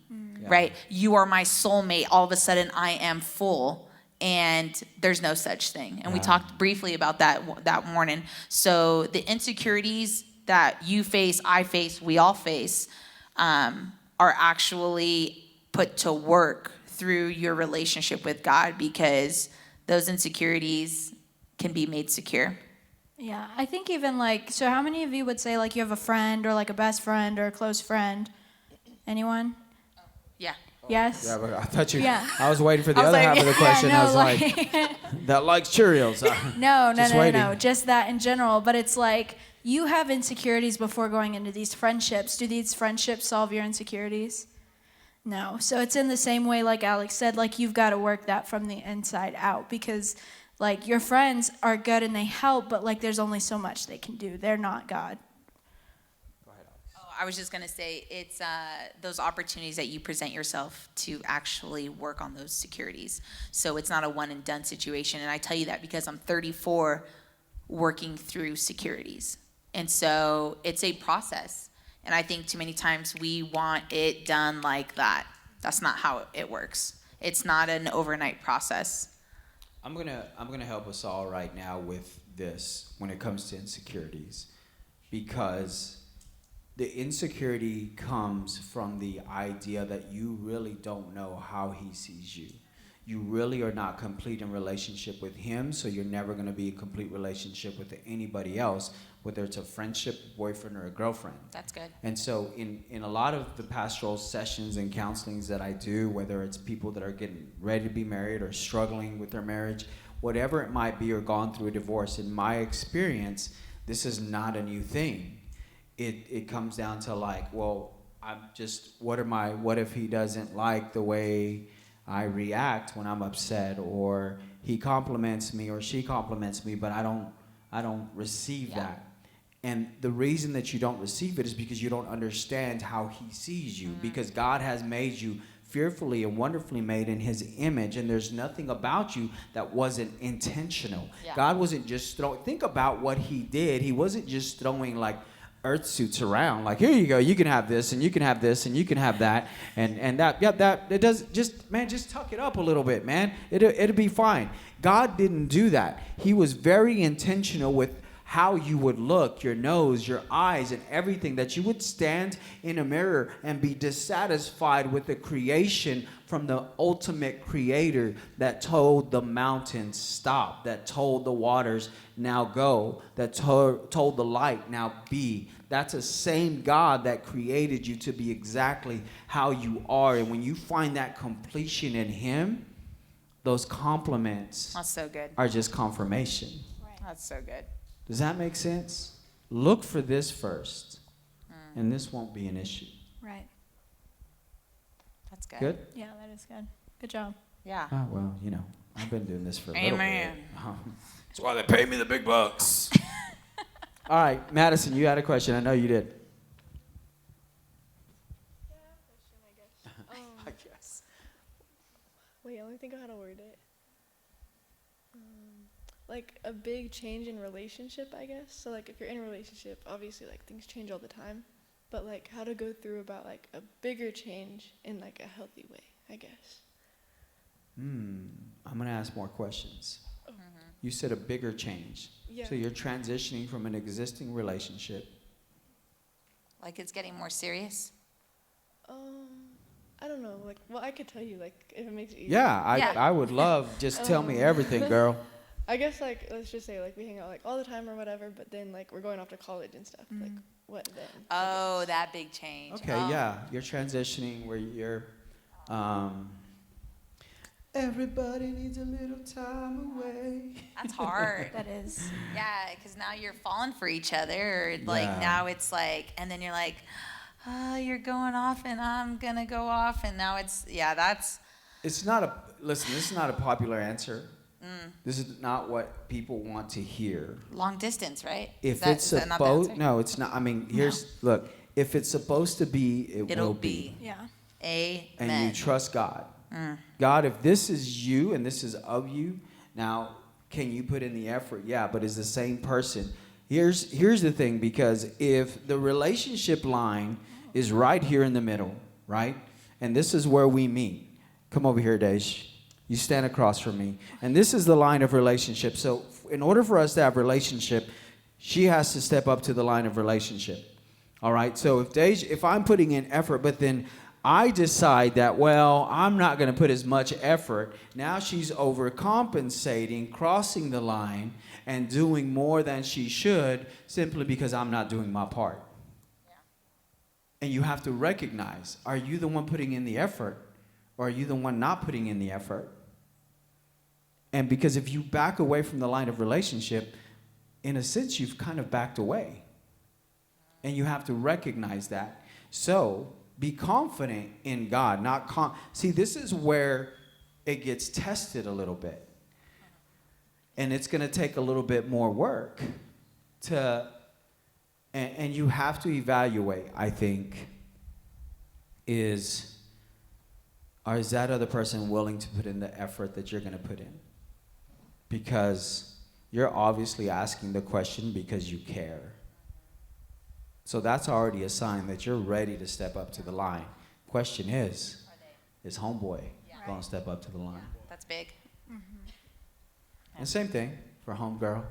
right? You are my soulmate. All of a sudden I am full. And there's no such thing. And we talked briefly about that morning. So the insecurities that you face, I face, we all face, are actually put to work through your relationship with God, because those insecurities can be made secure. Yeah, I think even like, so how many of you would say like you have a friend or like a best friend or a close friend? Anyone? Yeah. Yes? Yeah, but I thought you. Yeah. I was waiting for the I was other like, half of the question. yeah, I no, was like, that likes Cheerios. No, just that in general. But it's like you have insecurities before going into these friendships. Do these friendships solve your insecurities? No. So it's in the same way, like Alex said, like you've got to work that from the inside out, because like your friends are good and they help, but like there's only so much they can do. They're not God. I was just going to say, it's those opportunities that you present yourself to actually work on those securities. So it's not a one and done situation. And I tell you that because I'm 34 working through securities. And so it's a process. And I think too many times we want it done like that. That's not how it works. It's not an overnight process. I'm gonna help us all right now with this when it comes to insecurities, because the insecurity comes from the idea that you really don't know how he sees you. You really are not complete in relationship with him, so you're never going to be in complete relationship with anybody else, whether it's a friendship, boyfriend, or a girlfriend. That's good. And so in a lot of the pastoral sessions and counselings that I do, whether it's people that are getting ready to be married or struggling with their marriage, whatever it might be, or gone through a divorce, in my experience, this is not a new thing. It comes down to like, well, what if he doesn't like the way I react when I'm upset, or he compliments me or she compliments me, but I don't receive that. And the reason that you don't receive it is because you don't understand how he sees you, because God has made you fearfully and wonderfully made in his image, and there's nothing about you that wasn't intentional. God wasn't just think about what he did. He wasn't just throwing like earth suits around, like, here you go, you can have this, and you can have this, and you can have that, and that it does, just tuck it up a little bit, man. It'll be fine. God didn't do that. He was very intentional with how you would look, your nose, your eyes, and everything, that you would stand in a mirror and be dissatisfied with the creation from the ultimate creator that told the mountains stop, that told the waters now go, that told the light now be. That's the same God that created you to be exactly how you are. And when you find that completion in him, those compliments That's so good. are just confirmation. That's so good. Does that make sense? Look for this first, and this won't be an issue. Right. That's good. Good? Yeah, that is good. Good job. Yeah. Oh, well, I've been doing this for a little Amen. bit. That's why they pay me the big bucks. All right, Madison, you had a question. I know you did. I guess. Wait, let me think of how to word it. Like a big change in relationship, I guess. So like if you're in a relationship, obviously like things change all the time, but like how to go through about like a bigger change in like a healthy way, I guess. I'm going to ask more questions. You said a bigger change. Yeah. So you're transitioning from an existing relationship. Like it's getting more serious? I don't know. Like, well, I could tell you like if it makes it easier. Yeah, I would love, just tell me everything, girl. I guess like let's just say like we hang out like all the time or whatever, but then like we're going off to college and stuff. Like what then? Oh, that big change. Okay, yeah. You're transitioning where you're everybody needs a little time away. That's hard. That is. Yeah, because now you're falling for each other. Like Yeah. now it's like, and then you're like, oh, you're going off and I'm going to go off. And now it's, that's. It's not listen, this is not a popular answer. This is not what people want to hear. Long distance, right? If is that not the answer? no, it's not. I mean, look, if it's supposed to be, It'll will be. Yeah. Amen. And you trust God. God, if this is you and this is of you, now can you put in the effort? Yeah, but it's the same person. Here's the thing, because if the relationship line is right here in the middle, right? And this is where we meet. Come over here, Dej. You stand across from me. And this is the line of relationship. So in order for us to have relationship, she has to step up to the line of relationship. All right? So if I'm putting in effort, but then I decide that, well, I'm not going to put as much effort. Now she's overcompensating, crossing the line, and doing more than she should simply because I'm not doing my part. Yeah. And you have to recognize, are you the one putting in the effort, or are you the one not putting in the effort? And because if you back away from the line of relationship, in a sense, you've kind of backed away. And you have to recognize that. So be confident in God. See, this is where it gets tested a little bit. And it's going to take a little bit more work and you have to evaluate, I think, is that other person willing to put in the effort that you're going to put in? Because you're obviously asking the question because you care. So that's already a sign that you're ready to step up to the line. Question is homeboy going to step up to the line? Yeah, that's big. And same thing for homegirl.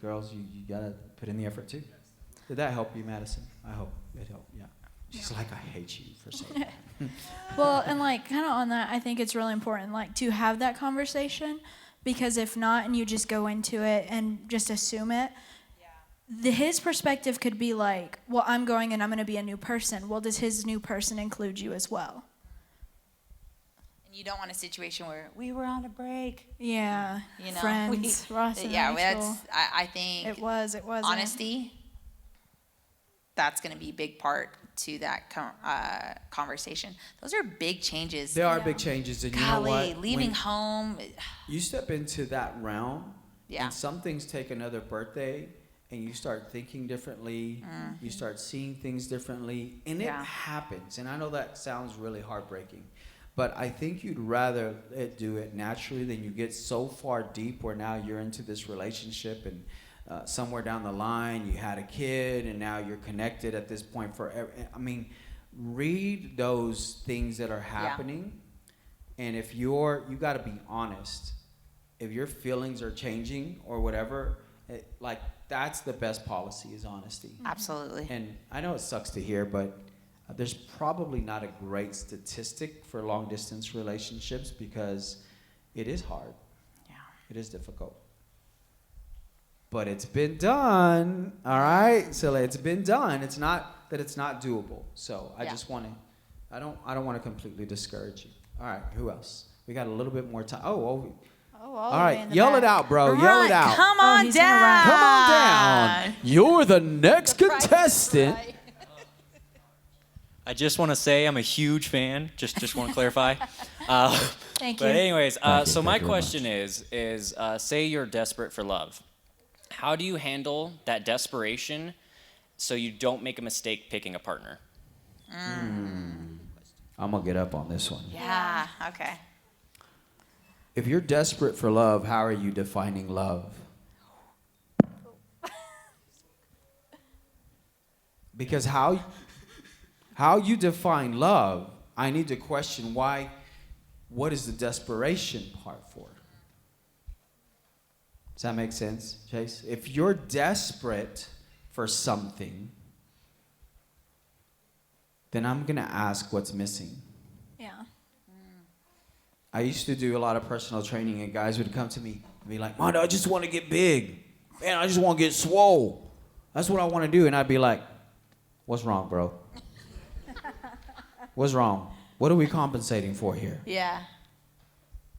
Girls, you got to put in the effort too. Did that help you, Madison? I hope it helped. Yeah. She's like, I hate you for saying that. Well, and like kind of on that, I think it's really important like to have that conversation, because if not, and you just go into it and just assume it, his perspective could be like, well, I'm going and I'm going to be a new person. Well, does his new person include you as well? And you don't want a situation where we were on a break. Yeah, You know, friends, Ross and Rachel. I think It was. honesty, that's going to be a big part to that conversation. Those are big changes. There are big changes, and you know Golly, what? leaving When home. you step into that realm, Yeah. and some things take another birthday, and you start thinking differently, you start seeing things differently, and it Yeah. happens. And I know that sounds really heartbreaking, but I think you'd rather it do it naturally than you get so far deep where now you're into this relationship, and somewhere down the line you had a kid, and now you're connected at this point forever. I mean, read those things that are happening, and if you got to be honest. If your feelings are changing or whatever, like that's the best policy is honesty. Absolutely. And I know it sucks to hear, but there's probably not a great statistic for long distance relationships because it is hard. Yeah. It is difficult. But it's been done, all right? So it's been done. It's not that it's not doable. So I just want to, I don't want to completely discourage you. All right, who else? We got a little bit more time. All right, yell it out, bro. Yell it out. Come on he's gonna run. down. Come on down. You're the next contestant. I just want to say I'm a huge fan. Just want to clarify. Thank you. But anyways, Thank you. so my Thank you very question is say you're desperate for love. How do you handle that desperation so you don't make a mistake picking a partner? I'm going to get up on this one. Yeah, okay. If you're desperate for love, how are you defining love? Because how you define love, I need to question why, what is the desperation part for? Does that make sense, Chase? If you're desperate for something, then I'm going to ask what's missing. Yeah. I used to do a lot of personal training, and guys would come to me and be like, "Man, I just want to get big. Man, I just want to get swole. That's what I want to do." And I'd be like, "What's wrong, bro? What's wrong? What are we compensating for here? Yeah.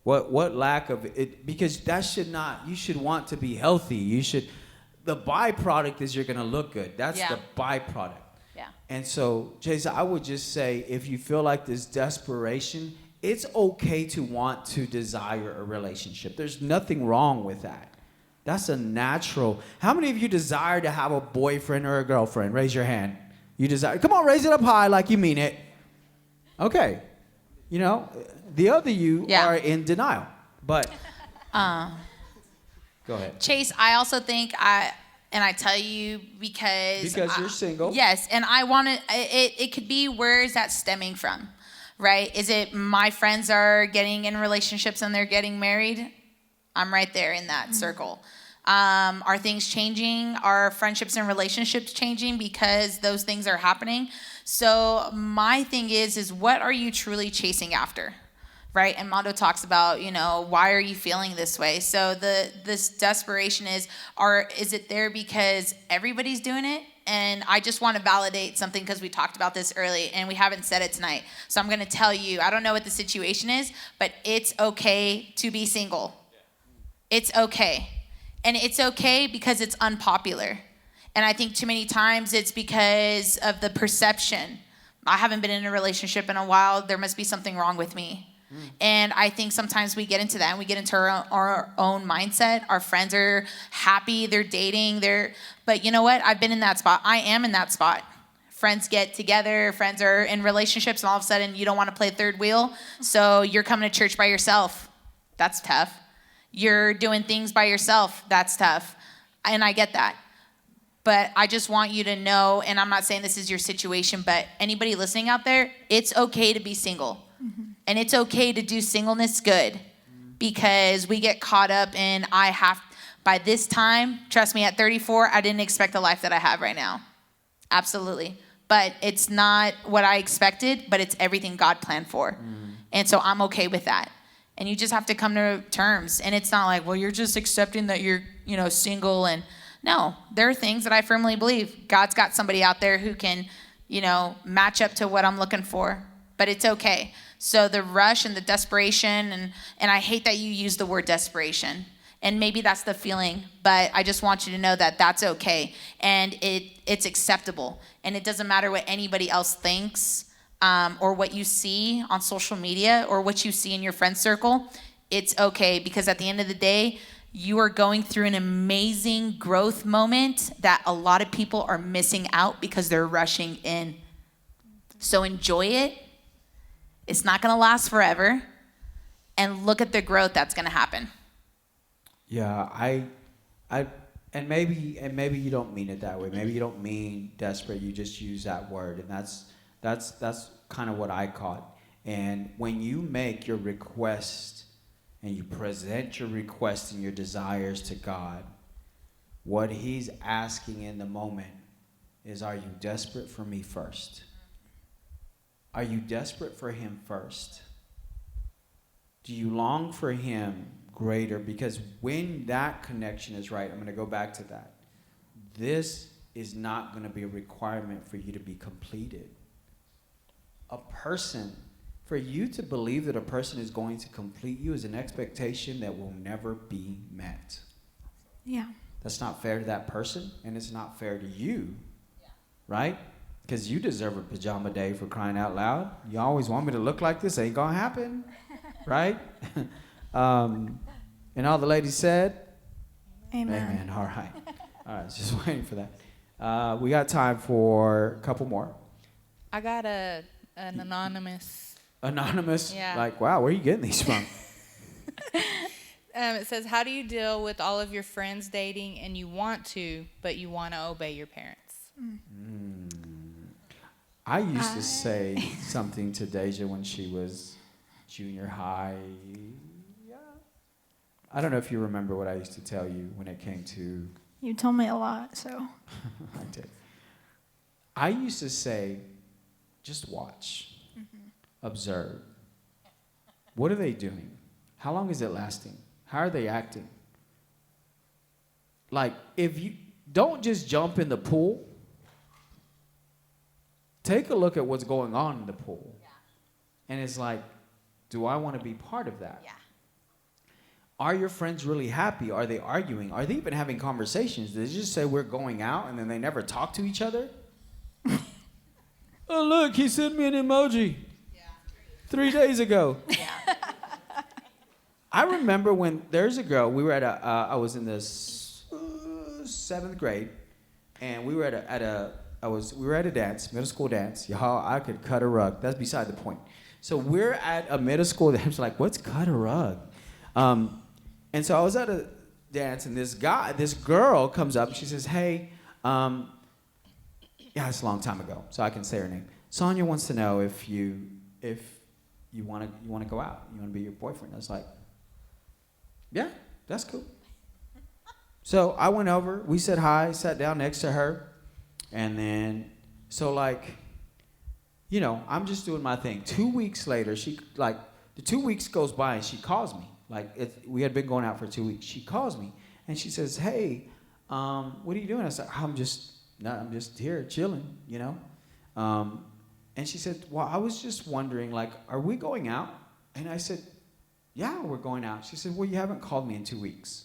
What lack of it? Because that should not. You should want to be healthy. You should. The byproduct is you're gonna look good. That's the byproduct. Yeah. And so, Jason, I would just say, if you feel like this desperation, it's okay to want to desire a relationship. There's nothing wrong with that. That's a natural. How many of you desire to have a boyfriend or a girlfriend? Raise your hand. You desire. Come on, raise it up high like you mean it. Okay. You know, the other you are in denial. But go ahead. Chase, I also think I tell you because you're single. Yes, and I want to. It could be, where is that stemming from, right? Is it my friends are getting in relationships and they're getting married? I'm right there in that circle. Are things changing? Are friendships and relationships changing because those things are happening? So my thing is what are you truly chasing after? Right? And Mondo talks about, why are you feeling this way? So this desperation is it there because everybody's doing it? And I just want to validate something because we talked about this early and we haven't said it tonight. So I'm going to tell you, I don't know what the situation is, but it's okay to be single. It's okay. And it's okay because it's unpopular. And I think too many times it's because of the perception. I haven't been in a relationship in a while. There must be something wrong with me. And I think sometimes we get into that and we get into our own mindset. Our friends are happy, they're dating, but you know what? I've been in that spot. I am in that spot. Friends get together, friends are in relationships, and all of a sudden you don't want to play third wheel, so you're coming to church by yourself. That's tough. You're doing things by yourself. That's tough. And I get that. But I just want you to know, and I'm not saying this is your situation, but anybody listening out there, it's okay to be single. And it's okay to do singleness good, because we get caught up in, by this time, trust me, at 34, I didn't expect the life that I have right now. Absolutely. But it's not what I expected, but it's everything God planned for. And so I'm okay with that. And you just have to come to terms. And it's not like, well, you're just accepting that you're, single. And no, there are things that I firmly believe. God's got somebody out there who can, match up to what I'm looking for. But it's okay. So the rush and the desperation, and I hate that you use the word desperation. And maybe that's the feeling, but I just want you to know that that's okay. And it's acceptable. And it doesn't matter what anybody else thinks or what you see on social media or what you see in your friend circle. It's okay, because at the end of the day, you are going through an amazing growth moment that a lot of people are missing out because they're rushing in. So enjoy it. It's not going to last forever. And look at the growth that's going to happen. Yeah, and maybe you don't mean it that way. Maybe you don't mean desperate. You just use that word, and that's kind of what I caught. And when you make your request and you present your request and your desires to God, what He's asking in the moment is, are you desperate for me first? Are you desperate for Him first? Do you long for Him greater? Because when that connection is right, I'm going to go back to that. This is not going to be a requirement for you to be completed. A person, for you to believe that a person is going to complete you, is an expectation that will never be met. Yeah. That's not fair to that person, and it's not fair to you, right? Because you deserve a pajama day, for crying out loud. You always want me to look like this. Ain't gonna happen, right? And all the ladies said, Amen. Amen. All right. Just waiting for that. We got time for a couple more. I got an anonymous. Anonymous? Yeah. Like, wow, where are you getting these from? It says, how do you deal with all of your friends dating and you want to, but you want to obey your parents? I used to say something to Deja when she was junior high. Yeah. I don't know if you remember what I used to tell you when it came to... You told me a lot, so. I did. I used to say, just watch. Observe. What are they doing? How long is it lasting? How are they acting? Like, if you don't just jump in the pool, take a look at what's going on in the pool. Yeah. And it's like, do I want to be part of that? Yeah. Are your friends really happy? Are they arguing? Are they even having conversations? Did they just say we're going out and then they never talk to each other? Oh, look, he sent me an emoji 3 days ago. Yeah. I remember when there's a girl, we were at I was in the 7th grade, and we were at a dance, middle school dance. Y'all, I could cut a rug. That's beside the point. So we're at a middle school dance. Like, what's cut a rug? And so I was at a dance, and this girl comes up, and she says, hey, yeah, it's a long time ago, so I can say her name. Sonia wants to know if you want to go out. You want to be your boyfriend. I was like, yeah, that's cool. So I went over. We said hi, sat down next to her. And then, so like, I'm just doing my thing. 2 weeks later, the 2 weeks goes by and she calls me. We had been going out for 2 weeks. She calls me and she says, hey, what are you doing? I said, I'm just here chilling, And she said, well, I was just wondering, are we going out? And I said, yeah, we're going out. She said, well, you haven't called me in 2 weeks.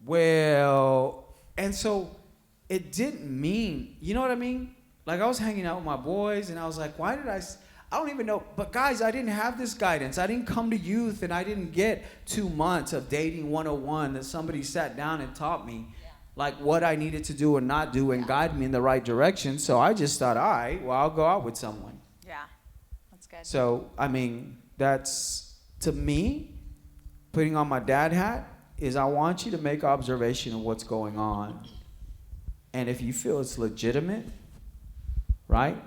Well, and so it didn't mean, you know what I mean? Like, I was hanging out with my boys, and I was like, why did I don't even know. But guys, I didn't have this guidance. I didn't come to youth, and I didn't get 2 months of dating 101 that somebody sat down and taught me, like, what I needed to do and not do and guide me in the right direction. So I just thought, all right, well, I'll go out with someone. Yeah, that's good. So, I mean, that's, to me, putting on my dad hat, is I want you to make observation of what's going on. And if you feel it's legitimate, right?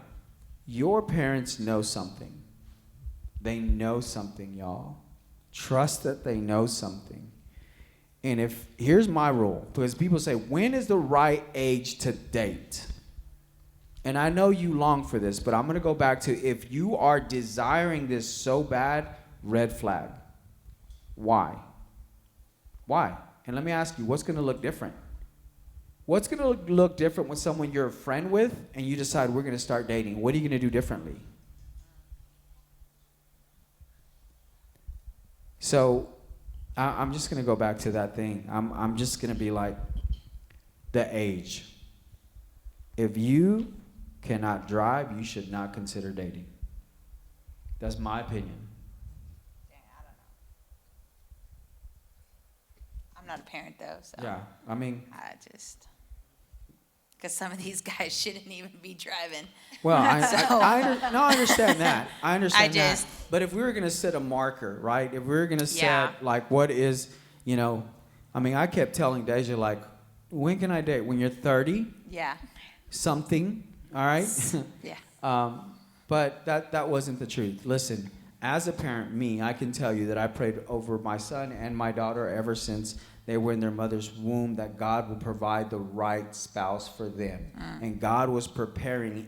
Your parents know something. They know something, y'all. Trust that they know something. And if here's my rule, because people say, when is the right age to date? And I know you long for this, but I'm going to go back to, if you are desiring this so bad, red flag. Why? Why? And let me ask you, what's going to look different? What's going to look different with someone you're a friend with and you decide we're going to start dating? What are you going to do differently? So I'm just going to go back to that thing. I'm just going to be like, the age. If you cannot drive, you should not consider dating. That's my opinion. I'm not a parent though, so. Yeah, I mean. Because some of these guys shouldn't even be driving. Well, I understand that. I understand that. just. But if we were going to set a marker, right? If we were going to set, Yeah. like, what is, you know, I mean, I kept telling Deja, like, when can I date? When you're 30? Yeah. Something, all right? Yeah. But that wasn't the truth. Listen, as a parent, I can tell you that I prayed over my son and my daughter ever since they were in their mother's womb, that God will provide the right spouse for them. And God was preparing,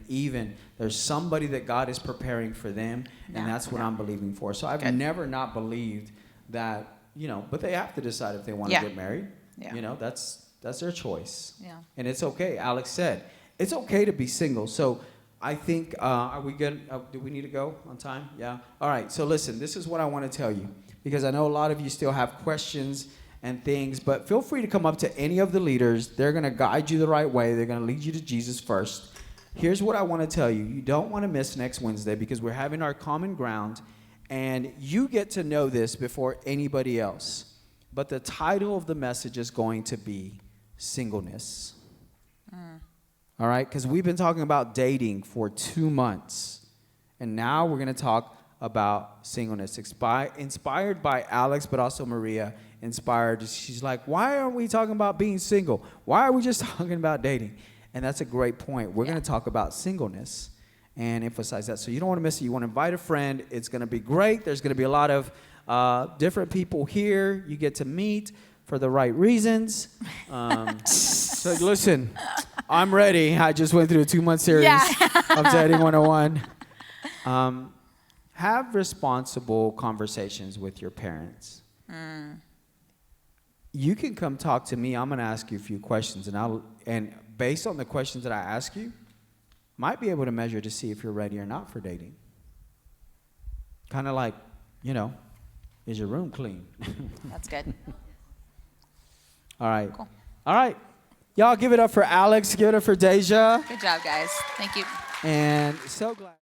there's somebody that God is preparing for them, and that's what I'm believing for. So I've never not believed that, you know, but they have to decide if they want to get married. Yeah. You know, that's their choice. Yeah. And it's okay. Alex said, it's okay to be single. So I think, are we good? Do we need to go on time? Yeah. All right. So listen, this is what I want to tell you, because I know a lot of you still have questions and things, but feel free to come up to any of the leaders. They're going to guide you the right way. They're going to lead you to Jesus first. Here's what I want to tell you. You don't want to miss next Wednesday, because we're having our common ground, and you get to know this before anybody else. But the title of the message is going to be singleness. All right? Because we've been talking about dating for 2 months, and now we're going to talk about singleness. Inspired by Alex, but also Maria. Inspired. She's like, why aren't we talking about being single? Why are we just talking about dating? And that's a great point. We're going to talk about singleness and emphasize that. So you don't want to miss it. You want to invite a friend. It's going to be great. There's going to be a lot of different people here you get to meet for the right reasons. So listen, I'm ready. I just went through a 2-month series of Dating 101. Have responsible conversations with your parents. You can come talk to me. I'm going to ask you a few questions, and based on the questions that I ask you, might be able to measure to see if you're ready or not for dating. Kind of like, you know, is your room clean? That's good. All right. Cool. All right. Y'all give it up for Alex. Give it up for Deja. Good job, guys. Thank you. And so glad.